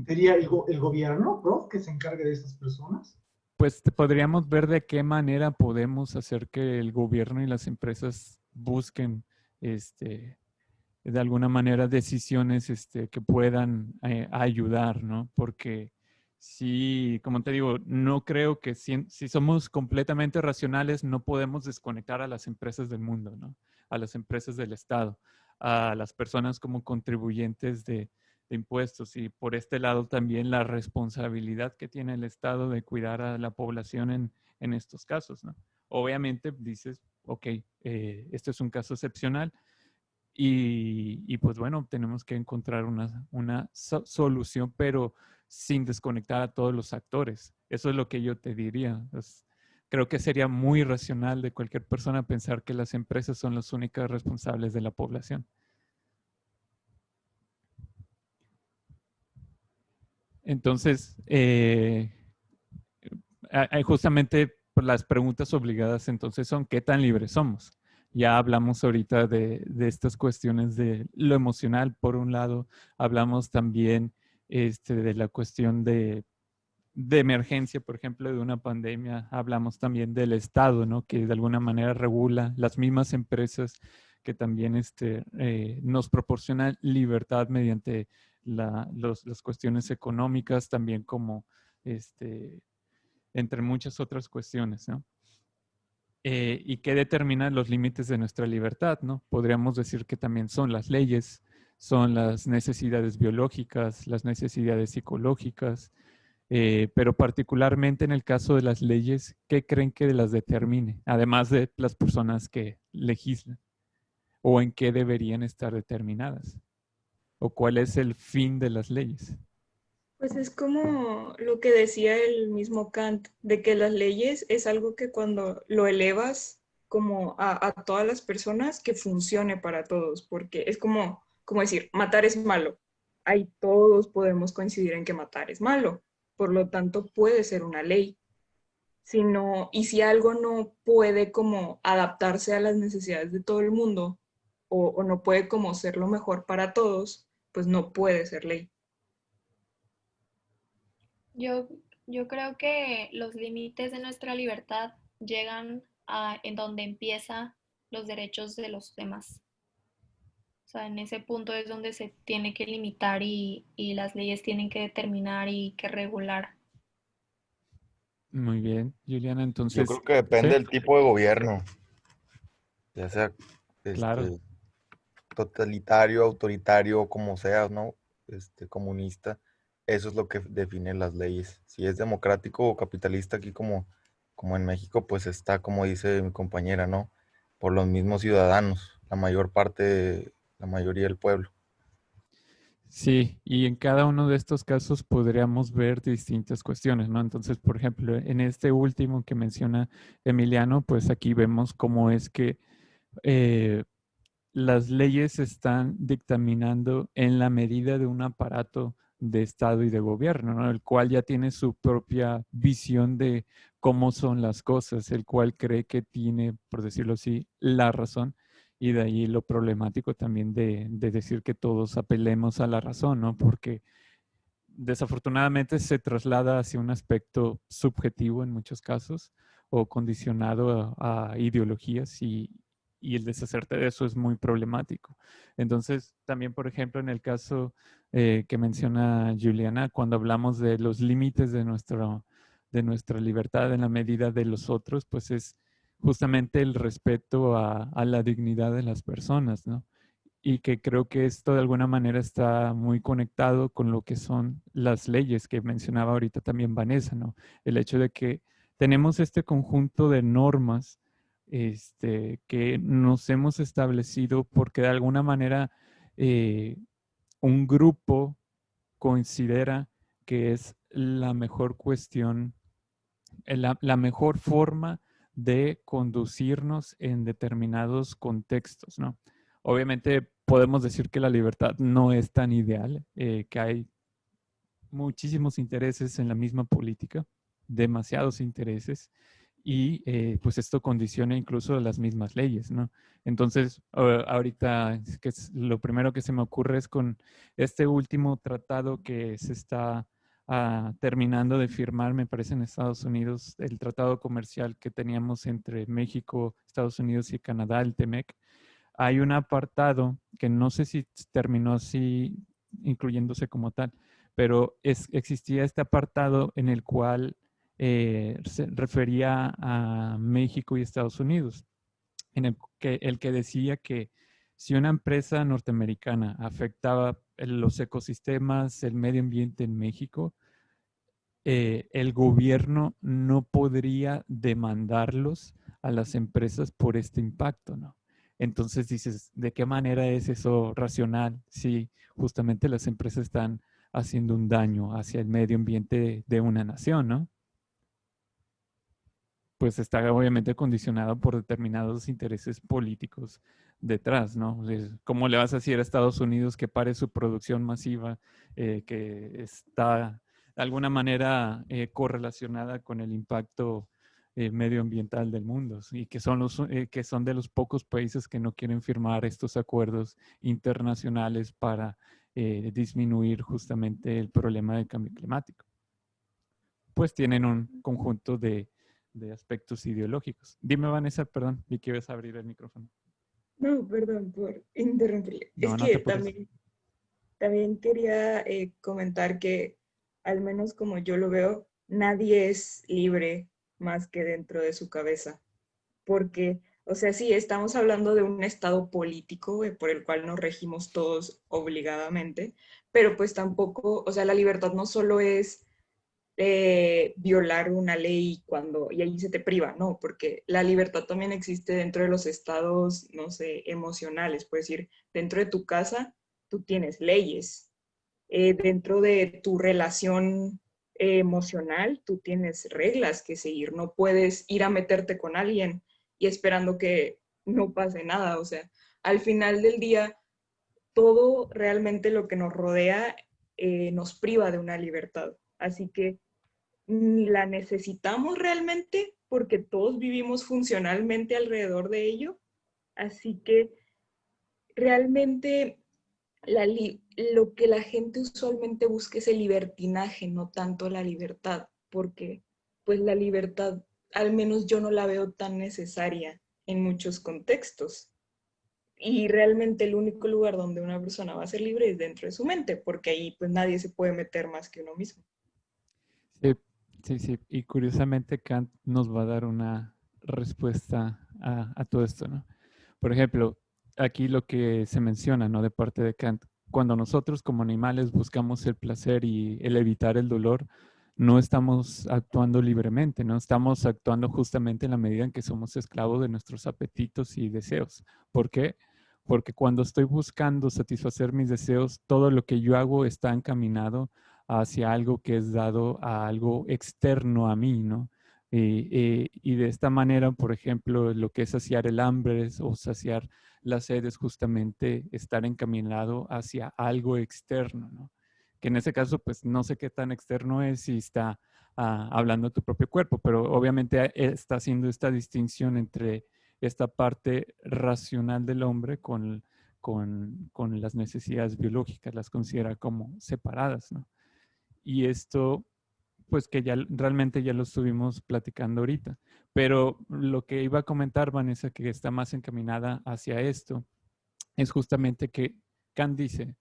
¿Sería el gobierno, prof, que se encargue de estas personas? Pues podríamos ver de qué manera podemos hacer que el gobierno y las empresas busquen de alguna manera decisiones que puedan ayudar, ¿no? Porque sí, como te digo, no creo que si somos completamente racionales, no podemos desconectar a las empresas del mundo, ¿no? A las empresas del Estado, a las personas como contribuyentes de impuestos y por este lado también la responsabilidad que tiene el Estado de cuidar a la población en estos casos, ¿no? Obviamente dices, ok, esto es un caso excepcional, y pues bueno, tenemos que encontrar una solución, pero sin desconectar a todos los actores. Eso es lo que yo te diría. Creo que sería muy racional de cualquier persona pensar que las empresas son las únicas responsables de la población. Entonces, hay justamente las preguntas obligadas entonces son ¿qué tan libres somos? Ya hablamos ahorita de estas cuestiones de lo emocional, por un lado, hablamos también de la cuestión de emergencia, por ejemplo, de una pandemia, hablamos también del Estado, ¿no? Que de alguna manera regula las mismas empresas que también nos proporcionan libertad mediante las cuestiones económicas, también como entre muchas otras cuestiones, ¿no? Y que determinan los límites de nuestra libertad, ¿no? Podríamos decir que también son las leyes, son las necesidades biológicas, las necesidades psicológicas, pero particularmente en el caso de las leyes, ¿qué creen que las determine? Además de las personas que legislan, o en qué deberían estar determinadas, o cuál es el fin de las leyes. Pues es como lo que decía el mismo Kant, de que las leyes es algo que cuando lo elevas como a todas las personas, que funcione para todos, porque es como decir, matar es malo. Ahí todos podemos coincidir en que matar es malo, por lo tanto puede ser una ley. Y si algo no puede como adaptarse a las necesidades de todo el mundo, o no puede como ser lo mejor para todos, pues no puede ser ley. Yo creo que los límites de nuestra libertad llegan en donde empiezan los derechos de los demás. O sea, en ese punto es donde se tiene que limitar y las leyes tienen que determinar y que regular. Muy bien, Juliana, Yo entonces, creo que depende ¿sí? del tipo de gobierno, ya sea Claro. totalitario, autoritario, como sea, ¿no? Comunista. Eso es lo que define las leyes. Si es democrático o capitalista aquí como en México, pues está, como dice mi compañera, ¿no? Por los mismos ciudadanos, la mayoría del pueblo. Sí, y en cada uno de estos casos podríamos ver distintas cuestiones, ¿no? Entonces, por ejemplo, en este último que menciona Emiliano, pues aquí vemos cómo es que las leyes se están dictaminando en la medida de un aparato de Estado y de gobierno, ¿no? El cual ya tiene su propia visión de cómo son las cosas, el cual cree que tiene, por decirlo así, la razón. Y de ahí lo problemático también de decir que todos apelemos a la razón, ¿no? Porque desafortunadamente se traslada hacia un aspecto subjetivo en muchos casos o condicionado a ideologías y el deshacerte de eso es muy problemático. Entonces, también, por ejemplo, en el caso que menciona Juliana, cuando hablamos de los límites de nuestra libertad en la medida de los otros, pues es justamente el respeto a la dignidad de las personas, ¿no? Y que creo que esto de alguna manera está muy conectado con lo que son las leyes que mencionaba ahorita también Vanessa, ¿no? El hecho de que tenemos este conjunto de normas que nos hemos establecido porque de alguna manera un grupo considera que es la mejor cuestión, la mejor forma de conducirnos en determinados contextos, ¿no? Obviamente podemos decir que la libertad no es tan ideal, que hay muchísimos intereses en la misma política, demasiados intereses, y pues esto condiciona incluso las mismas leyes, ¿no? Entonces, ahorita lo primero que se me ocurre es con este último tratado que se está terminando de firmar, me parece, en Estados Unidos, el tratado comercial que teníamos entre México, Estados Unidos y Canadá, el TEMEC. Hay un apartado que no sé si terminó así incluyéndose como tal, pero existía este apartado en el cual se refería a México y Estados Unidos, en el que decía que si una empresa norteamericana afectaba los ecosistemas, el medio ambiente en México, el gobierno no podría demandarlos a las empresas por este impacto, ¿no? Entonces dices, ¿de qué manera es eso racional si justamente las empresas están haciendo un daño hacia el medio ambiente de una nación, ¿no? Pues está obviamente condicionado por determinados intereses políticos detrás, ¿no? ¿Cómo le vas a decir a Estados Unidos que pare su producción masiva, que está de alguna manera correlacionada con el impacto medioambiental del mundo y que son de los pocos países que no quieren firmar estos acuerdos internacionales para disminuir justamente el problema del cambio climático. Pues tienen un conjunto de aspectos ideológicos. Dime, Vanessa, perdón, vi que ibas a abrir el micrófono. No, perdón por interrumpirle. No, Es no que te preocupes. también quería comentar que, al menos como yo lo veo, nadie es libre más que dentro de su cabeza. Porque, o sea, sí, estamos hablando de un estado político por el cual nos regimos todos obligadamente, pero pues tampoco, o sea, la libertad no solo es violar una ley y ahí se te priva, no, porque la libertad también existe dentro de los estados, no sé, emocionales. Puedes decir, dentro de tu casa tú tienes leyes, dentro de tu relación emocional tú tienes reglas que seguir, no puedes ir a meterte con alguien y esperando que no pase nada. O sea, al final del día, todo realmente lo que nos rodea nos priva de una libertad. Así que ni la necesitamos realmente porque todos vivimos funcionalmente alrededor de ello. Así que realmente lo que la gente usualmente busca es el libertinaje, no tanto la libertad, porque pues la libertad, al menos yo no la veo tan necesaria en muchos contextos. Y realmente el único lugar donde una persona va a ser libre es dentro de su mente, porque ahí pues nadie se puede meter más que uno mismo. Sí, sí, sí. Y curiosamente Kant nos va a dar una respuesta a todo esto, ¿no? Por ejemplo, aquí lo que se menciona, ¿no? De parte de Kant, cuando nosotros como animales buscamos el placer y el evitar el dolor, no estamos actuando libremente, ¿no? Estamos actuando justamente en la medida en que somos esclavos de nuestros apetitos y deseos. ¿Por qué? Porque cuando estoy buscando satisfacer mis deseos, todo lo que yo hago está encaminado hacia algo que es dado a algo externo a mí, ¿no? Y de esta manera, por ejemplo, lo que es saciar el hambre o saciar la sed es justamente estar encaminado hacia algo externo, ¿no? Que en ese caso, pues no sé qué tan externo es si está hablando tu propio cuerpo, pero obviamente está haciendo esta distinción entre esta parte racional del hombre con las necesidades biológicas, las considera como separadas, ¿no? Y esto pues que ya realmente ya lo estuvimos platicando ahorita. Pero lo que iba a comentar, Vanessa, que está más encaminada hacia esto, es justamente que Kant dice,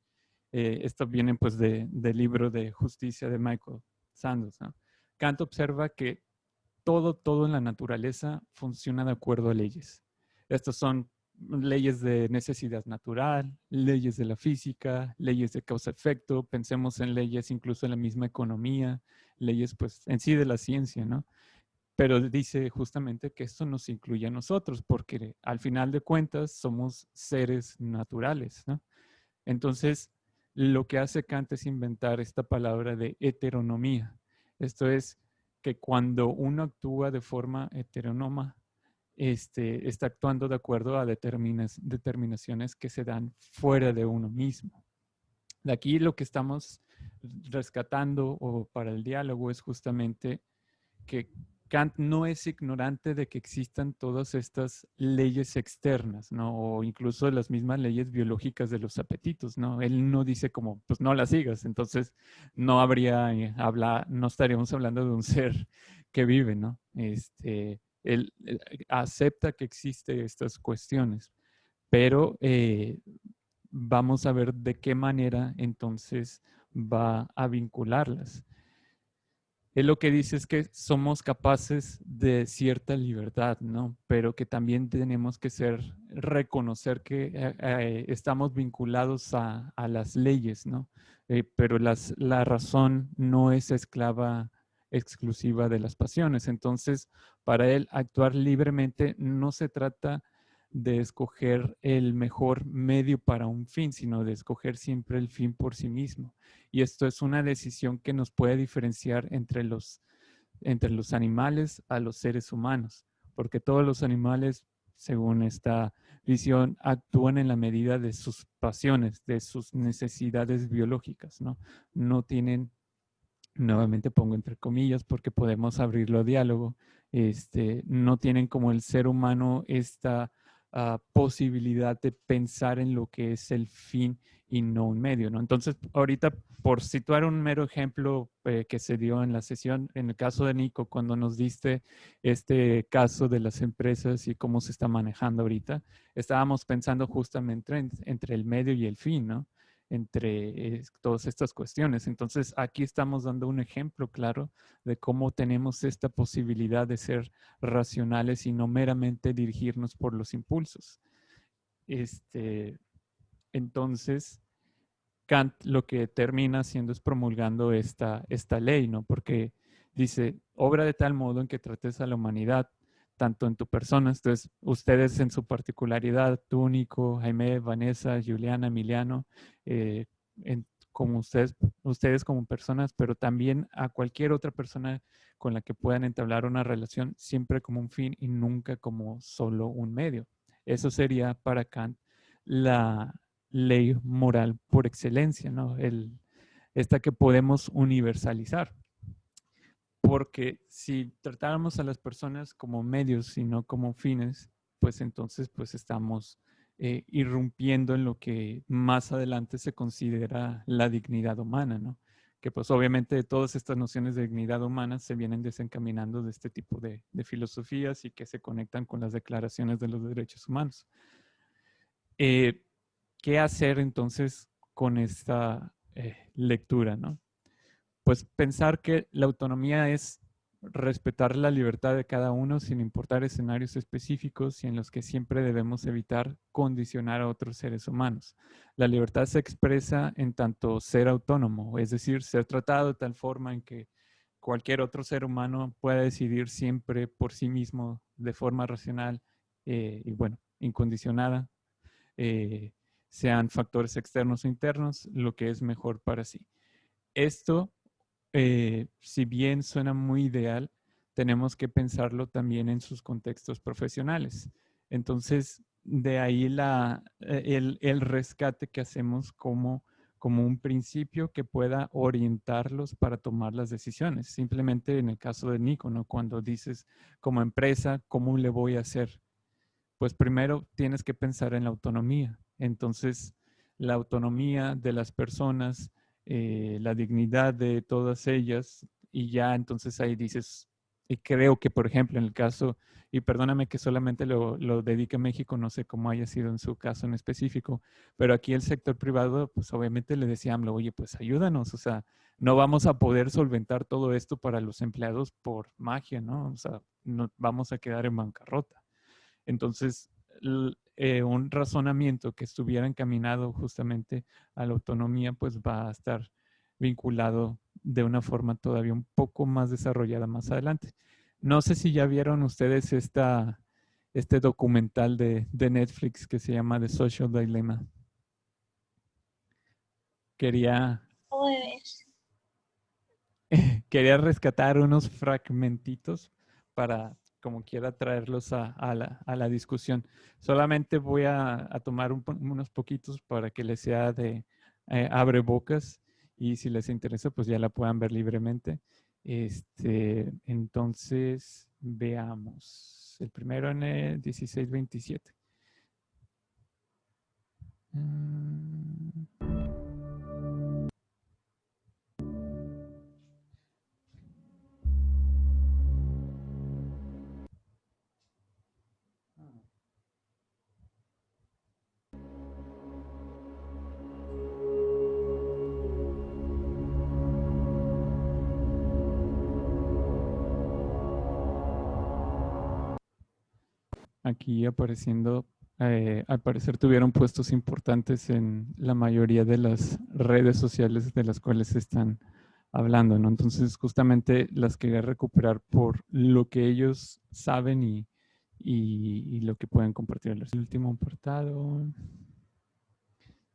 esto viene pues del libro de Justicia de Michael Sandels, ¿no? Kant observa que todo en la naturaleza funciona de acuerdo a leyes. Estas son leyes de necesidad natural, leyes de la física, leyes de causa-efecto, pensemos en leyes incluso en la misma economía, leyes pues en sí de la ciencia, ¿no? Pero dice justamente que esto nos incluye a nosotros, porque al final de cuentas somos seres naturales, ¿no? Entonces, lo que hace Kant es inventar esta palabra de heteronomía. Esto es que cuando uno actúa de forma heteronoma, está actuando de acuerdo a determinaciones que se dan fuera de uno mismo. De aquí lo que estamos rescatando o para el diálogo es justamente que Kant no es ignorante de que existan todas estas leyes externas, ¿no? O incluso las mismas leyes biológicas de los apetitos, ¿no? Él no dice como, pues no las sigas, entonces no no estaríamos hablando de un ser que vive, ¿no? Él acepta que existen estas cuestiones, pero vamos a ver de qué manera entonces va a vincularlas. Él lo que dice es que somos capaces de cierta libertad, ¿no? Pero que también tenemos que reconocer que estamos vinculados a las leyes, ¿no? Pero la razón no es esclava exclusiva de las pasiones. Entonces, para él, actuar libremente no se trata de escoger el mejor medio para un fin, sino de escoger siempre el fin por sí mismo. Y esto es una decisión que nos puede diferenciar entre los animales a los seres humanos, porque todos los animales, según esta visión, actúan en la medida de sus pasiones, de sus necesidades biológicas, ¿no? No tienen nuevamente pongo entre comillas porque podemos abrirlo a diálogo, no tienen como el ser humano esta posibilidad de pensar en lo que es el fin y no un medio, ¿no? Entonces, ahorita, por situar un mero ejemplo que se dio en la sesión, en el caso de Nico, cuando nos diste este caso de las empresas y cómo se está manejando ahorita, estábamos pensando justamente entre el medio y el fin, ¿no? Entre todas estas cuestiones. Entonces, aquí estamos dando un ejemplo claro de cómo tenemos esta posibilidad de ser racionales y no meramente dirigirnos por los impulsos. Entonces, Kant lo que termina haciendo es promulgando esta ley, ¿no? Porque dice, obra de tal modo en que trates a la humanidad, tanto en tu persona, entonces ustedes en su particularidad, tú, Nico, Jaime, Vanessa, Juliana, Emiliano, como ustedes como personas, pero también a cualquier otra persona con la que puedan entablar una relación, siempre como un fin y nunca como solo un medio. Eso sería para Kant la ley moral por excelencia, ¿no? Esta que podemos universalizar. Porque si tratáramos a las personas como medios y no como fines, pues entonces pues estamos irrumpiendo en lo que más adelante se considera la dignidad humana, ¿no? Que pues obviamente todas estas nociones de dignidad humana se vienen desencaminando de este tipo de filosofías y que se conectan con las declaraciones de los derechos humanos. ¿Qué hacer entonces con esta lectura, ¿no? Pues pensar que la autonomía es respetar la libertad de cada uno sin importar escenarios específicos y en los que siempre debemos evitar condicionar a otros seres humanos. La libertad se expresa en tanto ser autónomo, es decir, ser tratado de tal forma en que cualquier otro ser humano pueda decidir siempre por sí mismo de forma racional y bueno, incondicionada, sean factores externos o internos, lo que es mejor para sí. Esto si bien suena muy ideal, tenemos que pensarlo también en sus contextos profesionales. Entonces, de ahí el rescate que hacemos como un principio que pueda orientarlos para tomar las decisiones. Simplemente en el caso de Nico, ¿no? Cuando dices como empresa, ¿cómo le voy a hacer? Pues primero tienes que pensar en la autonomía. Entonces, la autonomía de las personas, la dignidad de todas ellas, y ya entonces ahí dices, y creo que, por ejemplo, en el caso, y perdóname que solamente lo dedique a México, no sé cómo haya sido en su caso en específico, pero aquí el sector privado, pues obviamente le decía a AMLO, oye, pues ayúdanos, o sea, no vamos a poder solventar todo esto para los empleados por magia, ¿no? O sea, no, vamos a quedar en bancarrota. Entonces, un razonamiento que estuviera encaminado justamente a la autonomía, pues va a estar vinculado de una forma todavía un poco más desarrollada más adelante. No sé si ya vieron ustedes este documental de Netflix que se llama The Social Dilemma. Quería rescatar unos fragmentitos para como quiera traerlos a la discusión. Solamente voy a tomar unos poquitos para que les sea de abre bocas y si les interesa pues ya la puedan ver libremente. Entonces veamos. El primero en el 1627. Aquí apareciendo, al parecer tuvieron puestos importantes en la mayoría de las redes sociales de las cuales están hablando, ¿no? Entonces justamente las quería recuperar por lo que ellos saben y lo que pueden compartir. El último apartado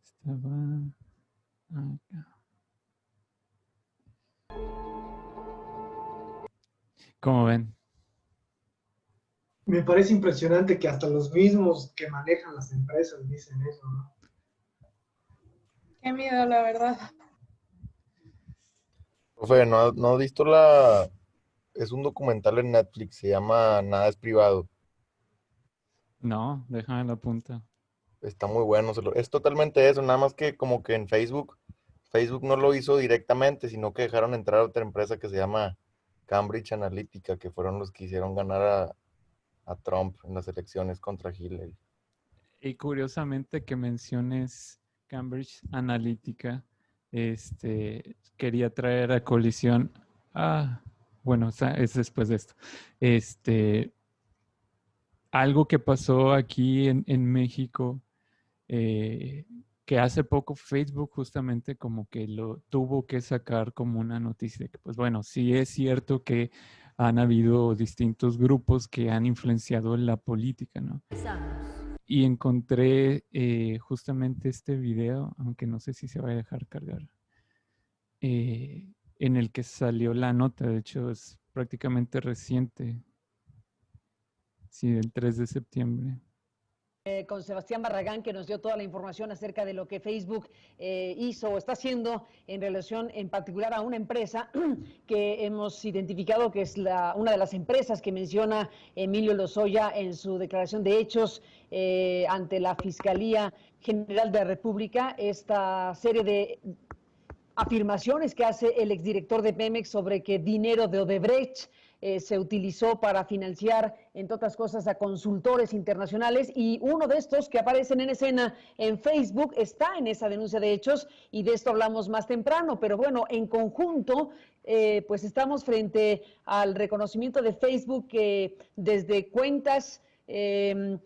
estaba acá. ¿Cómo ven? Me parece impresionante que hasta los mismos que manejan las empresas dicen eso, ¿no? Qué miedo, la verdad. Profe, ¿no has visto es un documental en Netflix, se llama Nada es privado. No, déjame la punta. Está muy bueno, es totalmente eso, nada más que como que en Facebook no lo hizo directamente, sino que dejaron entrar a otra empresa que se llama Cambridge Analytica, que fueron los que hicieron ganar a Trump en las elecciones contra Hillary. Y curiosamente que menciones Cambridge Analytica, quería traer a colisión, bueno, es después de esto, algo que pasó aquí en México, que hace poco Facebook justamente como que lo tuvo que sacar como una noticia, que pues bueno, sí es cierto que han habido distintos grupos que han influenciado en la política, ¿no? Y encontré justamente este video, aunque no sé si se va a dejar cargar, en el que salió la nota, de hecho es prácticamente reciente, sí, del 3 de septiembre. Con Sebastián Barragán, que nos dio toda la información acerca de lo que Facebook hizo o está haciendo en relación en particular a una empresa que hemos identificado que es una de las empresas que menciona Emilio Lozoya en su declaración de hechos ante la Fiscalía General de la República. Esta serie de afirmaciones que hace el exdirector de Pemex sobre que dinero de Odebrecht se utilizó para financiar, entre otras cosas, a consultores internacionales, y uno de estos que aparecen en escena en Facebook está en esa denuncia de hechos, y de esto hablamos más temprano. Pero bueno, en conjunto, pues estamos frente al reconocimiento de Facebook que desde cuentas en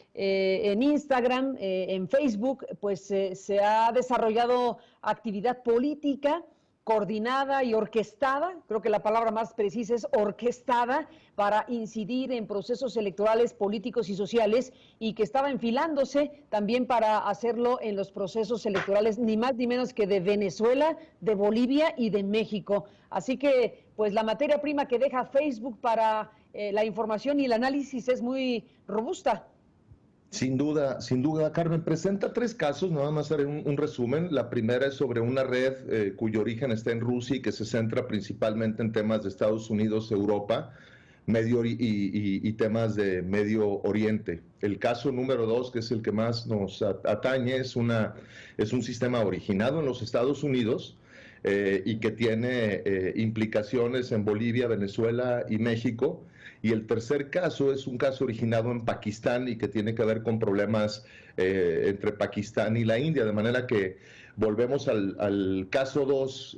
Instagram, en Facebook, pues se ha desarrollado actividad política coordinada y orquestada, creo que la palabra más precisa es orquestada, para incidir en procesos electorales, políticos y sociales, y que estaba enfilándose también para hacerlo en los procesos electorales, ni más ni menos que de Venezuela, de Bolivia y de México. Así que, pues la materia prima que deja Facebook para la información y el análisis es muy robusta. Sin duda, Carmen. Presenta 3 casos, nada más haré un resumen. La primera es sobre una red cuyo origen está en Rusia y que se centra principalmente en temas de Estados Unidos, Europa, y temas de Medio Oriente. El caso número 2, que es el que más nos atañe, es un sistema originado en los Estados Unidos y que tiene implicaciones en Bolivia, Venezuela y México. Y el tercer caso es un caso originado en Pakistán y que tiene que ver con problemas entre Pakistán y la India, de manera que volvemos al caso 2,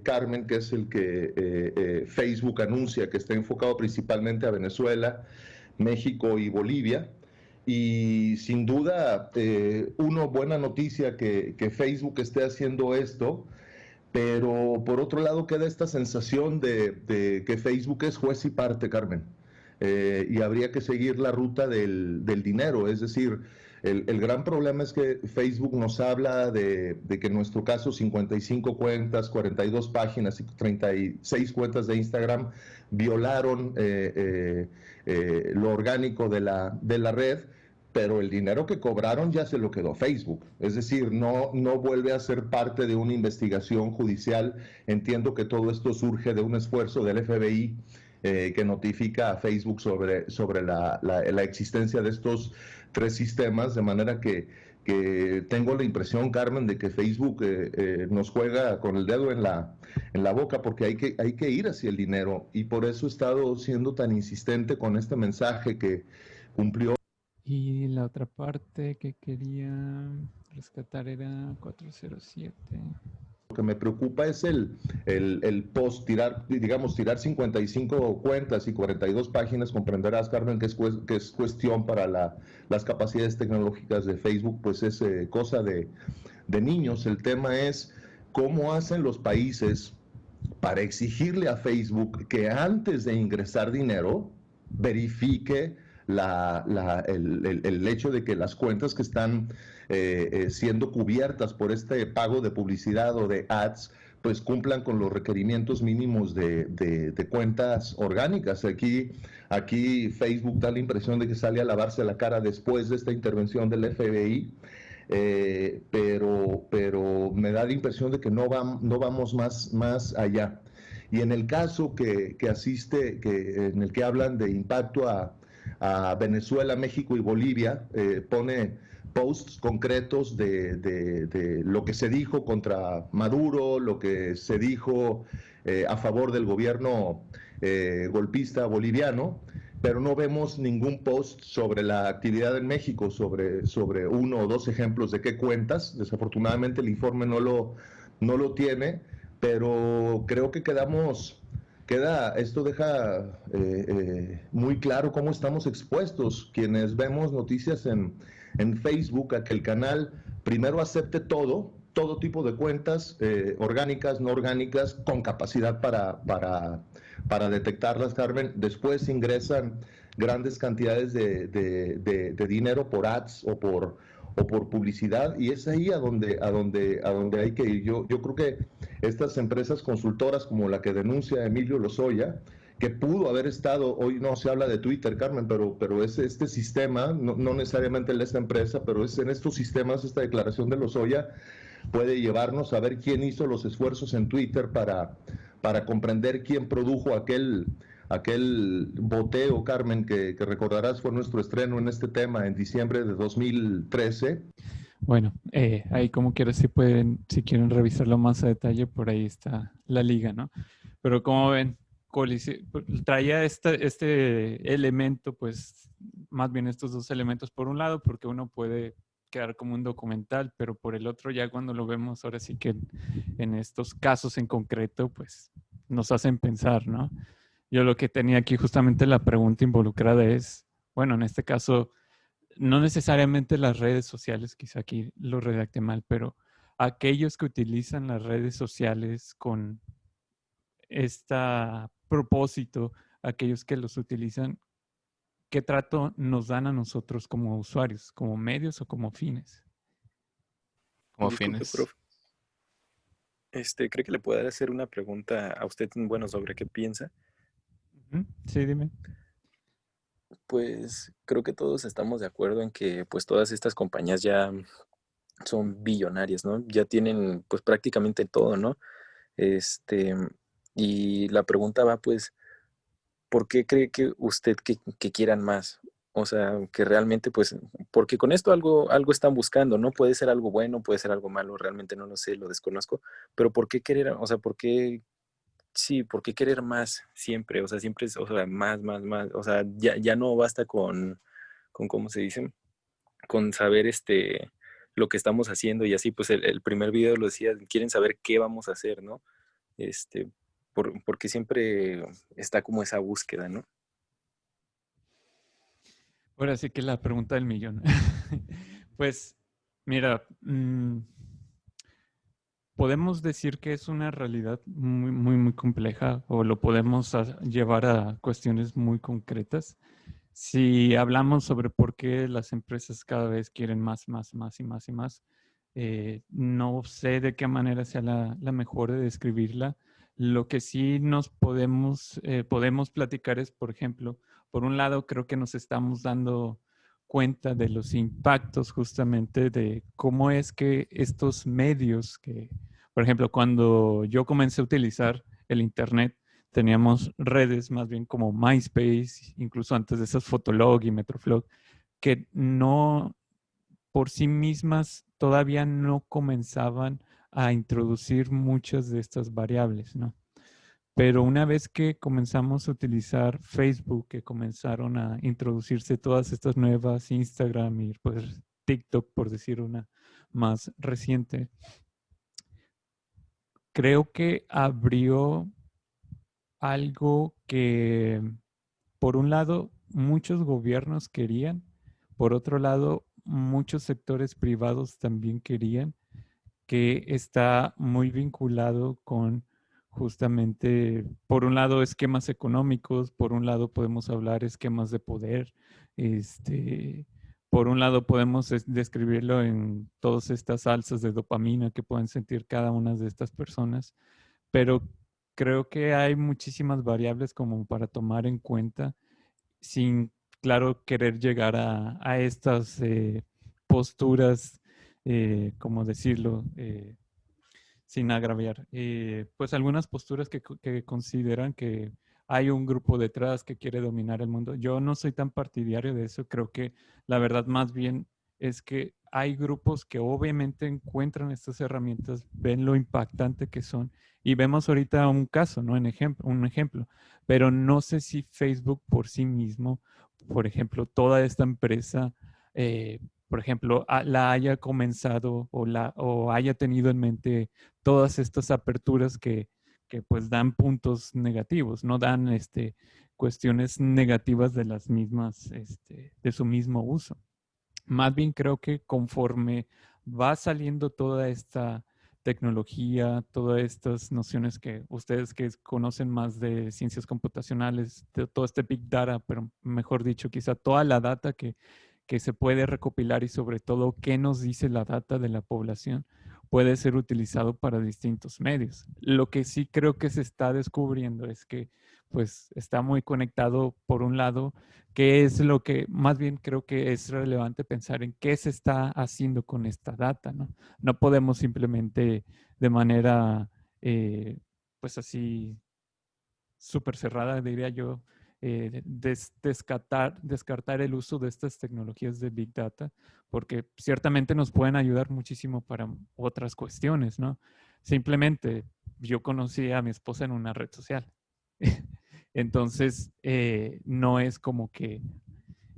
Carmen, que es el que Facebook anuncia que está enfocado principalmente a Venezuela, México y Bolivia. Y sin duda, buena noticia que Facebook esté haciendo esto. Pero por otro lado queda esta sensación de que Facebook es juez y parte, Carmen. Y habría que seguir la ruta del dinero. Es decir, el gran problema es que Facebook nos habla de que en nuestro caso 55 cuentas, 42 páginas y 36 cuentas de Instagram violaron lo orgánico de la red, pero el dinero que cobraron ya se lo quedó Facebook. Es decir, no vuelve a ser parte de una investigación judicial. Entiendo que todo esto surge de un esfuerzo del FBI que notifica a Facebook sobre la existencia de estos 3 sistemas, de manera que tengo la impresión, Carmen, de que Facebook nos juega con el dedo en la boca, porque hay que ir hacia el dinero, y por eso he estado siendo tan insistente con este mensaje que cumplió. Y la otra parte que quería rescatar era 407. Lo que me preocupa es el post, tirar 55 cuentas y 42 páginas. Comprenderás, Carmen, que es cuestión para las capacidades tecnológicas de Facebook, pues es cosa de niños. El tema es cómo hacen los países para exigirle a Facebook que antes de ingresar dinero verifique el hecho de que las cuentas que están siendo cubiertas por este pago de publicidad o de ads, pues cumplan con los requerimientos mínimos de cuentas orgánicas. Aquí Facebook da la impresión de que sale a lavarse la cara después de esta intervención del FBI, pero me da la impresión de que no vamos más allá. Y en el caso en el que hablan de impacto a Venezuela, México y Bolivia, pone posts concretos de lo que se dijo contra Maduro, lo que se dijo a favor del gobierno golpista boliviano, pero no vemos ningún post sobre la actividad en México, sobre uno o dos ejemplos de qué cuentas. Desafortunadamente el informe no lo tiene, pero creo que esto deja muy claro cómo estamos expuestos quienes vemos noticias en Facebook, a que el canal primero acepte todo tipo de cuentas, orgánicas, no orgánicas, con capacidad para detectarlas, Carmen. Después ingresan grandes cantidades de dinero por ads o por publicidad, y es ahí a donde hay que ir. Yo creo que estas empresas consultoras como la que denuncia Emilio Lozoya, que pudo haber estado, hoy no se habla de Twitter, Carmen, pero es este sistema, no necesariamente en esta empresa, pero es en estos sistemas, esta declaración de Lozoya puede llevarnos a ver quién hizo los esfuerzos en Twitter para comprender quién produjo aquel boteo, Carmen, que recordarás fue nuestro estreno en este tema en diciembre de 2013. Bueno, ahí como quieras, si quieren revisarlo más a detalle, por ahí está la liga, ¿no? Pero como ven, traía este elemento, pues más bien estos dos elementos por un lado, porque uno puede quedar como un documental, pero por el otro ya cuando lo vemos ahora sí que en estos casos en concreto, pues nos hacen pensar, ¿no? Yo lo que tenía aquí justamente la pregunta involucrada es, bueno, en este caso, no necesariamente las redes sociales, quizá aquí lo redacté mal, pero aquellos que utilizan las redes sociales con este propósito, aquellos que los utilizan, ¿qué trato nos dan a nosotros como usuarios, como medios o como fines? Como Disculpe, fines. profe. ¿Cree que le pueda hacer una pregunta a usted, bueno, sobre qué piensa? Sí, dime. Pues creo que todos estamos de acuerdo en que pues todas estas compañías ya son billonarias, ¿no? Ya tienen pues prácticamente todo, ¿no? Y la pregunta va pues, ¿por qué cree que usted que quieran más? O sea, que realmente pues, porque con esto algo están buscando, ¿no? Puede ser algo bueno, puede ser algo malo, realmente no lo sé, lo desconozco, pero ¿por qué querer, o sea, sí, ¿por qué querer más siempre? O sea, siempre es, o sea, más, o sea, ya no basta con ¿cómo se dice? Con saber lo que estamos haciendo y así, pues el primer video lo decía, quieren saber qué vamos a hacer, ¿no? Porque siempre está como esa búsqueda, ¿no? Ahora sí que la pregunta del millón. Pues, mira, podemos decir que es una realidad muy, muy, muy compleja o lo podemos llevar a cuestiones muy concretas. Si hablamos sobre por qué las empresas cada vez quieren más y más, no sé de qué manera sea la mejor de describirla. Lo que sí nos podemos platicar es, por ejemplo, por un lado, creo que nos estamos dando cuenta de los impactos justamente de cómo es que estos medios por ejemplo, cuando yo comencé a utilizar el Internet, teníamos redes más bien como MySpace, incluso antes de esas Fotolog y Metroflog, que no por sí mismas todavía no comenzaban a introducir muchas de estas variables, ¿no? Pero una vez que comenzamos a utilizar Facebook, que comenzaron a introducirse todas estas nuevas, Instagram y pues TikTok, por decir una más reciente, creo que abrió algo que, por un lado, muchos gobiernos querían, por otro lado, muchos sectores privados también querían, que está muy vinculado con justamente, por un lado, esquemas económicos, por un lado podemos hablar esquemas de poder, por un lado podemos describirlo en todas estas alzas de dopamina que pueden sentir cada una de estas personas, pero creo que hay muchísimas variables como para tomar en cuenta sin, claro, querer llegar a estas posturas, ¿cómo decirlo? sin agraviar, pues algunas posturas que consideran que hay un grupo detrás que quiere dominar el mundo. Yo no soy tan partidario de eso. Creo que la verdad más bien es que hay grupos que obviamente encuentran estas herramientas, ven lo impactante que son y vemos ahorita un caso, ¿no? Un ejemplo, pero no sé si Facebook por sí mismo, por ejemplo, toda esta empresa, por ejemplo, la haya comenzado o haya tenido en mente todas estas aperturas que pues dan puntos negativos, no dan cuestiones negativas de las mismas, de su mismo uso. Más bien creo que conforme va saliendo toda esta tecnología, todas estas nociones que ustedes que conocen más de ciencias computacionales, de todo este Big Data, pero mejor dicho, quizá toda la data que se puede recopilar y sobre todo qué nos dice la data de la población, puede ser utilizado para distintos medios. Lo que sí creo que se está descubriendo es que pues está muy conectado por un lado, qué es lo que más bien creo que es relevante pensar en qué se está haciendo con esta data, ¿no? No podemos simplemente de manera pues así súper cerrada, diría yo, descartar el uso de estas tecnologías de Big Data, porque ciertamente nos pueden ayudar muchísimo para otras cuestiones, ¿no? Simplemente yo conocí a mi esposa en una red social. Entonces, no es como que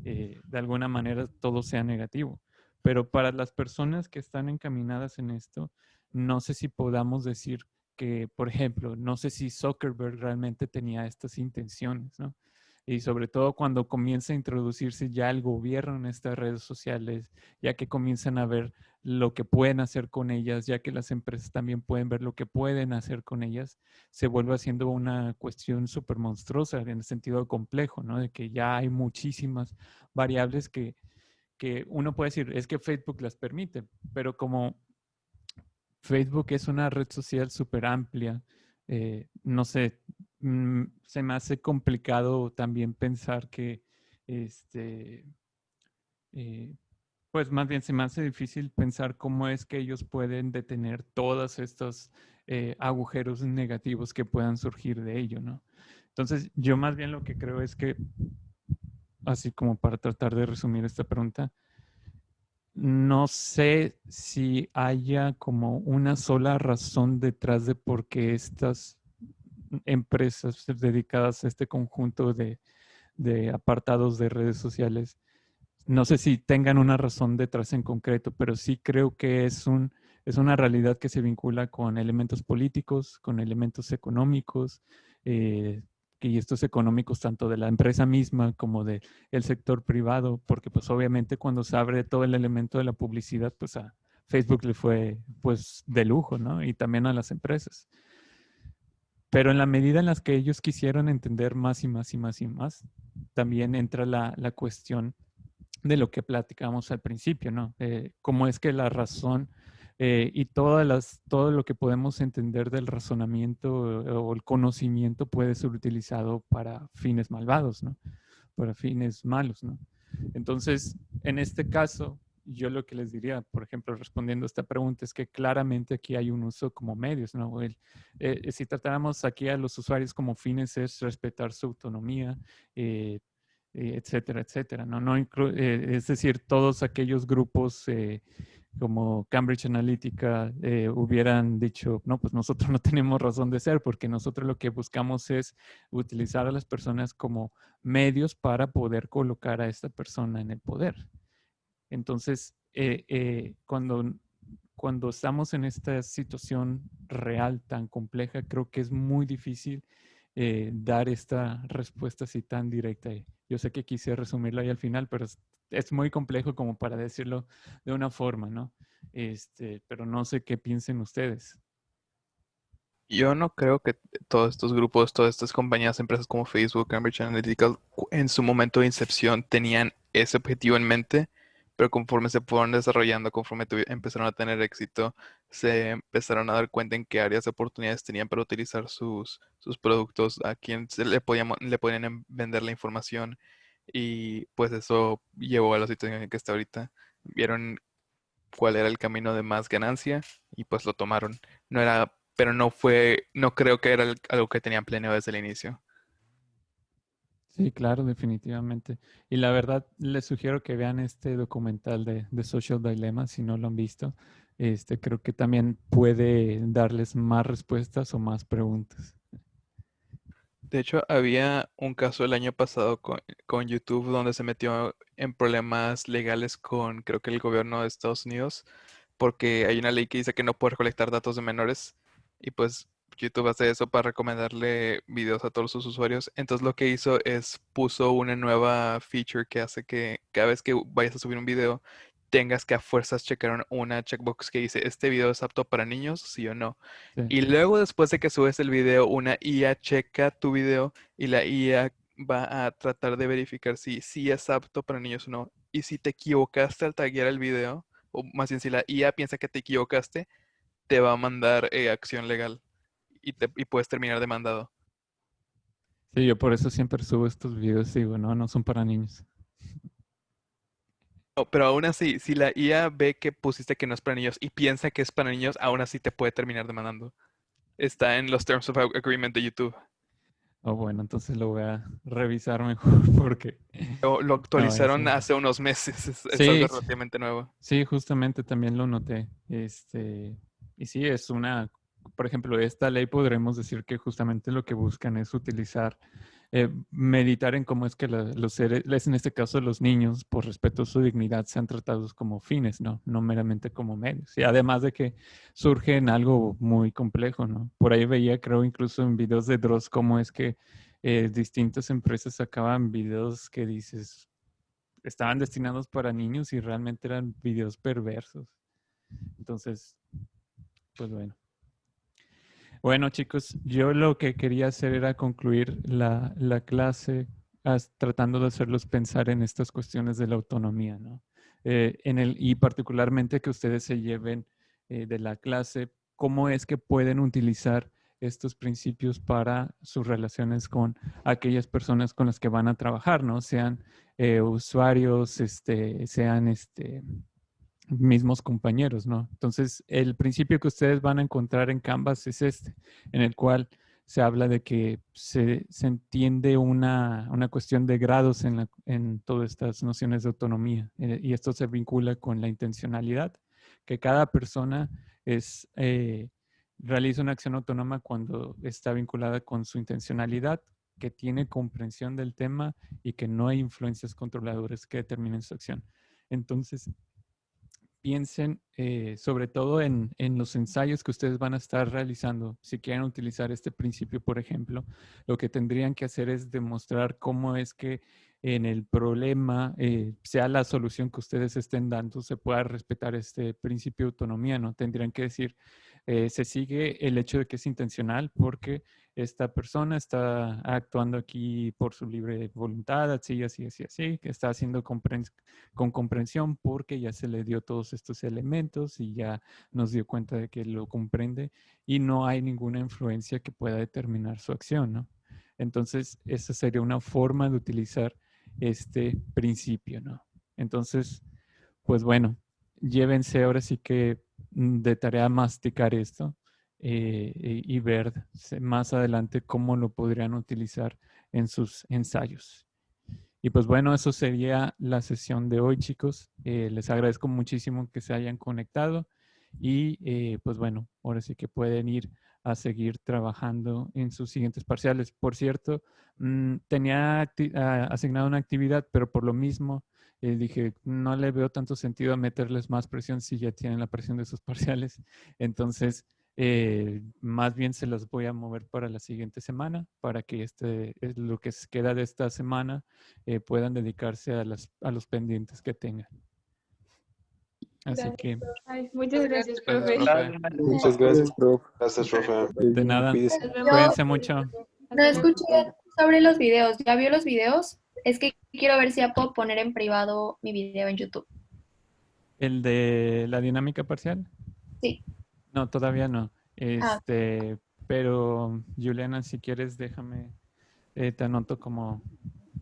de alguna manera todo sea negativo. Pero para las personas que están encaminadas en esto, no sé si podamos decir que, por ejemplo, no sé si Zuckerberg realmente tenía estas intenciones, ¿no? Y sobre todo cuando comienza a introducirse ya el gobierno en estas redes sociales, ya que comienzan a ver lo que pueden hacer con ellas, ya que las empresas también pueden ver lo que pueden hacer con ellas, se vuelve haciendo una cuestión súper monstruosa en el sentido complejo, ¿no? De que ya hay muchísimas variables que uno puede decir, es que Facebook las permite, pero como Facebook es una red social súper amplia, no sé, se me hace complicado también pensar que, este, pues más bien se me hace difícil pensar cómo es que ellos pueden detener todos estos agujeros negativos que puedan surgir de ello, ¿no? Entonces, yo más bien lo que creo es que, así como para tratar de resumir esta pregunta, no sé si haya como una sola razón detrás de por qué estas empresas dedicadas a este conjunto de apartados de redes sociales, no sé si tengan una razón detrás en concreto, pero sí creo que es una realidad que se vincula con elementos políticos, con elementos económicos, y estos económicos tanto de la empresa misma como del sector privado, porque pues obviamente cuando se abre todo el elemento de la publicidad, pues a Facebook le fue pues de lujo, ¿no? Y también a las empresas. Pero en la medida en las que ellos quisieron entender más y más y más y más, también entra la cuestión de lo que platicamos al principio, ¿no? Cómo es que la razón y todo lo que podemos entender del razonamiento o el conocimiento puede ser utilizado para fines malvados, ¿no? Para fines malos, ¿no? Entonces, en este caso, yo lo que les diría, por ejemplo, respondiendo a esta pregunta, es que claramente aquí hay un uso como medios, ¿no? Si tratáramos aquí a los usuarios como fines es respetar su autonomía, etcétera, etcétera, ¿no? Es decir, todos aquellos grupos como Cambridge Analytica hubieran dicho, no, pues nosotros no tenemos razón de ser porque nosotros lo que buscamos es utilizar a las personas como medios para poder colocar a esta persona en el poder. Entonces, cuando estamos en esta situación real tan compleja, creo que es muy difícil dar esta respuesta así tan directa. Yo sé que quise resumirlo ahí al final, pero es muy complejo como para decirlo de una forma, ¿no? Pero no sé qué piensen ustedes. Yo no creo que todos estos grupos, todas estas compañías, empresas como Facebook, Cambridge Analytica, en su momento de incepción tenían ese objetivo en mente, pero conforme se fueron desarrollando, conforme empezaron a tener éxito, se empezaron a dar cuenta en qué áreas de oportunidades tenían para utilizar sus productos, a quién le podían vender la información, y pues eso llevó a la situación en que está ahorita. Vieron cuál era el camino de más ganancia y pues lo tomaron. Pero no creo que era algo que tenían planeado desde el inicio. Sí, claro, definitivamente. Y la verdad, les sugiero que vean este documental de Social Dilemma, si no lo han visto. Creo que también puede darles más respuestas o más preguntas. De hecho, había un caso el año pasado con YouTube donde se metió en problemas legales con, creo que el gobierno de Estados Unidos, porque hay una ley que dice que no puede recolectar datos de menores y pues YouTube hace eso para recomendarle videos a todos sus usuarios. Entonces lo que hizo es puso una nueva feature que hace que cada vez que vayas a subir un video tengas que a fuerzas checar una checkbox que dice este video es apto para niños, sí o no. Sí. Y luego después de que subes el video, una IA checa tu video y la IA va a tratar de verificar si es apto para niños o no. Y si te equivocaste al taguear el video, o más bien si la IA piensa que te equivocaste, te va a mandar acción legal y puedes terminar demandado. Sí, yo por eso siempre subo estos videos y digo, no son para niños. No, pero aún así, si la IA ve que pusiste que no es para niños y piensa que es para niños, aún así te puede terminar demandando. Está en los Terms of Agreement de YouTube. Oh, bueno, entonces lo voy a revisar mejor porque... Lo actualizaron No, hace unos meses, es Sí, algo sí. relativamente nuevo. Sí, justamente también lo noté. Y sí, por ejemplo, esta ley podremos decir que justamente lo que buscan es utilizar, meditar en cómo es que los seres, en este caso los niños, por respeto a su dignidad, sean tratados como fines, ¿no? No meramente como medios. Y además de que surge en algo muy complejo, ¿no? Por ahí veía, creo, incluso en videos de Dross, cómo es que distintas empresas sacaban videos que dices, estaban destinados para niños y realmente eran videos perversos. Entonces, pues bueno. Bueno, chicos, yo lo que quería hacer era concluir la clase tratando de hacerlos pensar en estas cuestiones de la autonomía, ¿no? Y particularmente que ustedes se lleven de la clase cómo es que pueden utilizar estos principios para sus relaciones con aquellas personas con las que van a trabajar, ¿no? Sean usuarios, sean mismos compañeros, ¿no? Entonces, el principio que ustedes van a encontrar en Canvas es en el cual se habla de que se entiende una cuestión de grados en todas estas nociones de autonomía. Y esto se vincula con la intencionalidad, que cada persona realiza una acción autónoma cuando está vinculada con su intencionalidad, que tiene comprensión del tema y que no hay influencias controladoras que determinen su acción. Entonces, piensen sobre todo en los ensayos que ustedes van a estar realizando. Si quieren utilizar este principio, por ejemplo, lo que tendrían que hacer es demostrar cómo es que en el problema, sea la solución que ustedes estén dando, se pueda respetar este principio de autonomía, ¿no? Tendrían que decir, se sigue el hecho de que es intencional porque esta persona está actuando aquí por su libre voluntad, así, así, así, así, que está haciendo con comprensión porque ya se le dio todos estos elementos y ya nos dio cuenta de que lo comprende y no hay ninguna influencia que pueda determinar su acción, ¿no? Entonces, esa sería una forma de utilizar este principio, ¿no? Entonces, pues bueno, llévense ahora sí que de tarea masticar esto y ver más adelante cómo lo podrían utilizar en sus ensayos. Y pues bueno, eso sería la sesión de hoy, chicos. Les agradezco muchísimo que se hayan conectado y pues bueno, ahora sí que pueden ir a seguir trabajando en sus siguientes parciales. Por cierto, tenía asignado una actividad, pero por lo mismo dije, no le veo tanto sentido a meterles más presión si ya tienen la presión de sus parciales. Entonces, más bien se las voy a mover para la siguiente semana, para que lo que queda de esta semana puedan dedicarse a los pendientes que tengan. Así Gracias, que, profe. Muchas gracias, profe. Muchas gracias, profe. Gracias, profe. de nada, Cuídese. cuídense mucho. No escuché sobre los videos. ¿Ya vio los videos? Es que quiero ver si ya puedo poner en privado mi video en YouTube. ¿El de la dinámica parcial? Sí. No, todavía no. Ah. Pero Juliana, si quieres, déjame, te anoto como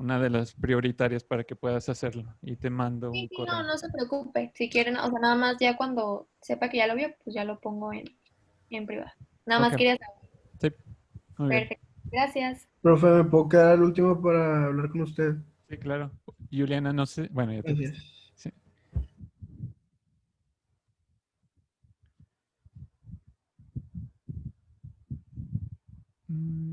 una de las prioritarias para que puedas hacerlo. Y te mando Sí, un sí, correo. no se preocupe. Si quieren, o sea, nada más ya cuando sepa que ya lo vio, pues ya lo pongo en privado. Nada más Ok. quería saber. Sí, muy bien. Perfecto. Gracias. Profe, ¿me puedo quedar al último para hablar con usted? Sí, claro. Juliana, no sé. Bueno, ya te fuiste. Gracias. Sí. Mm.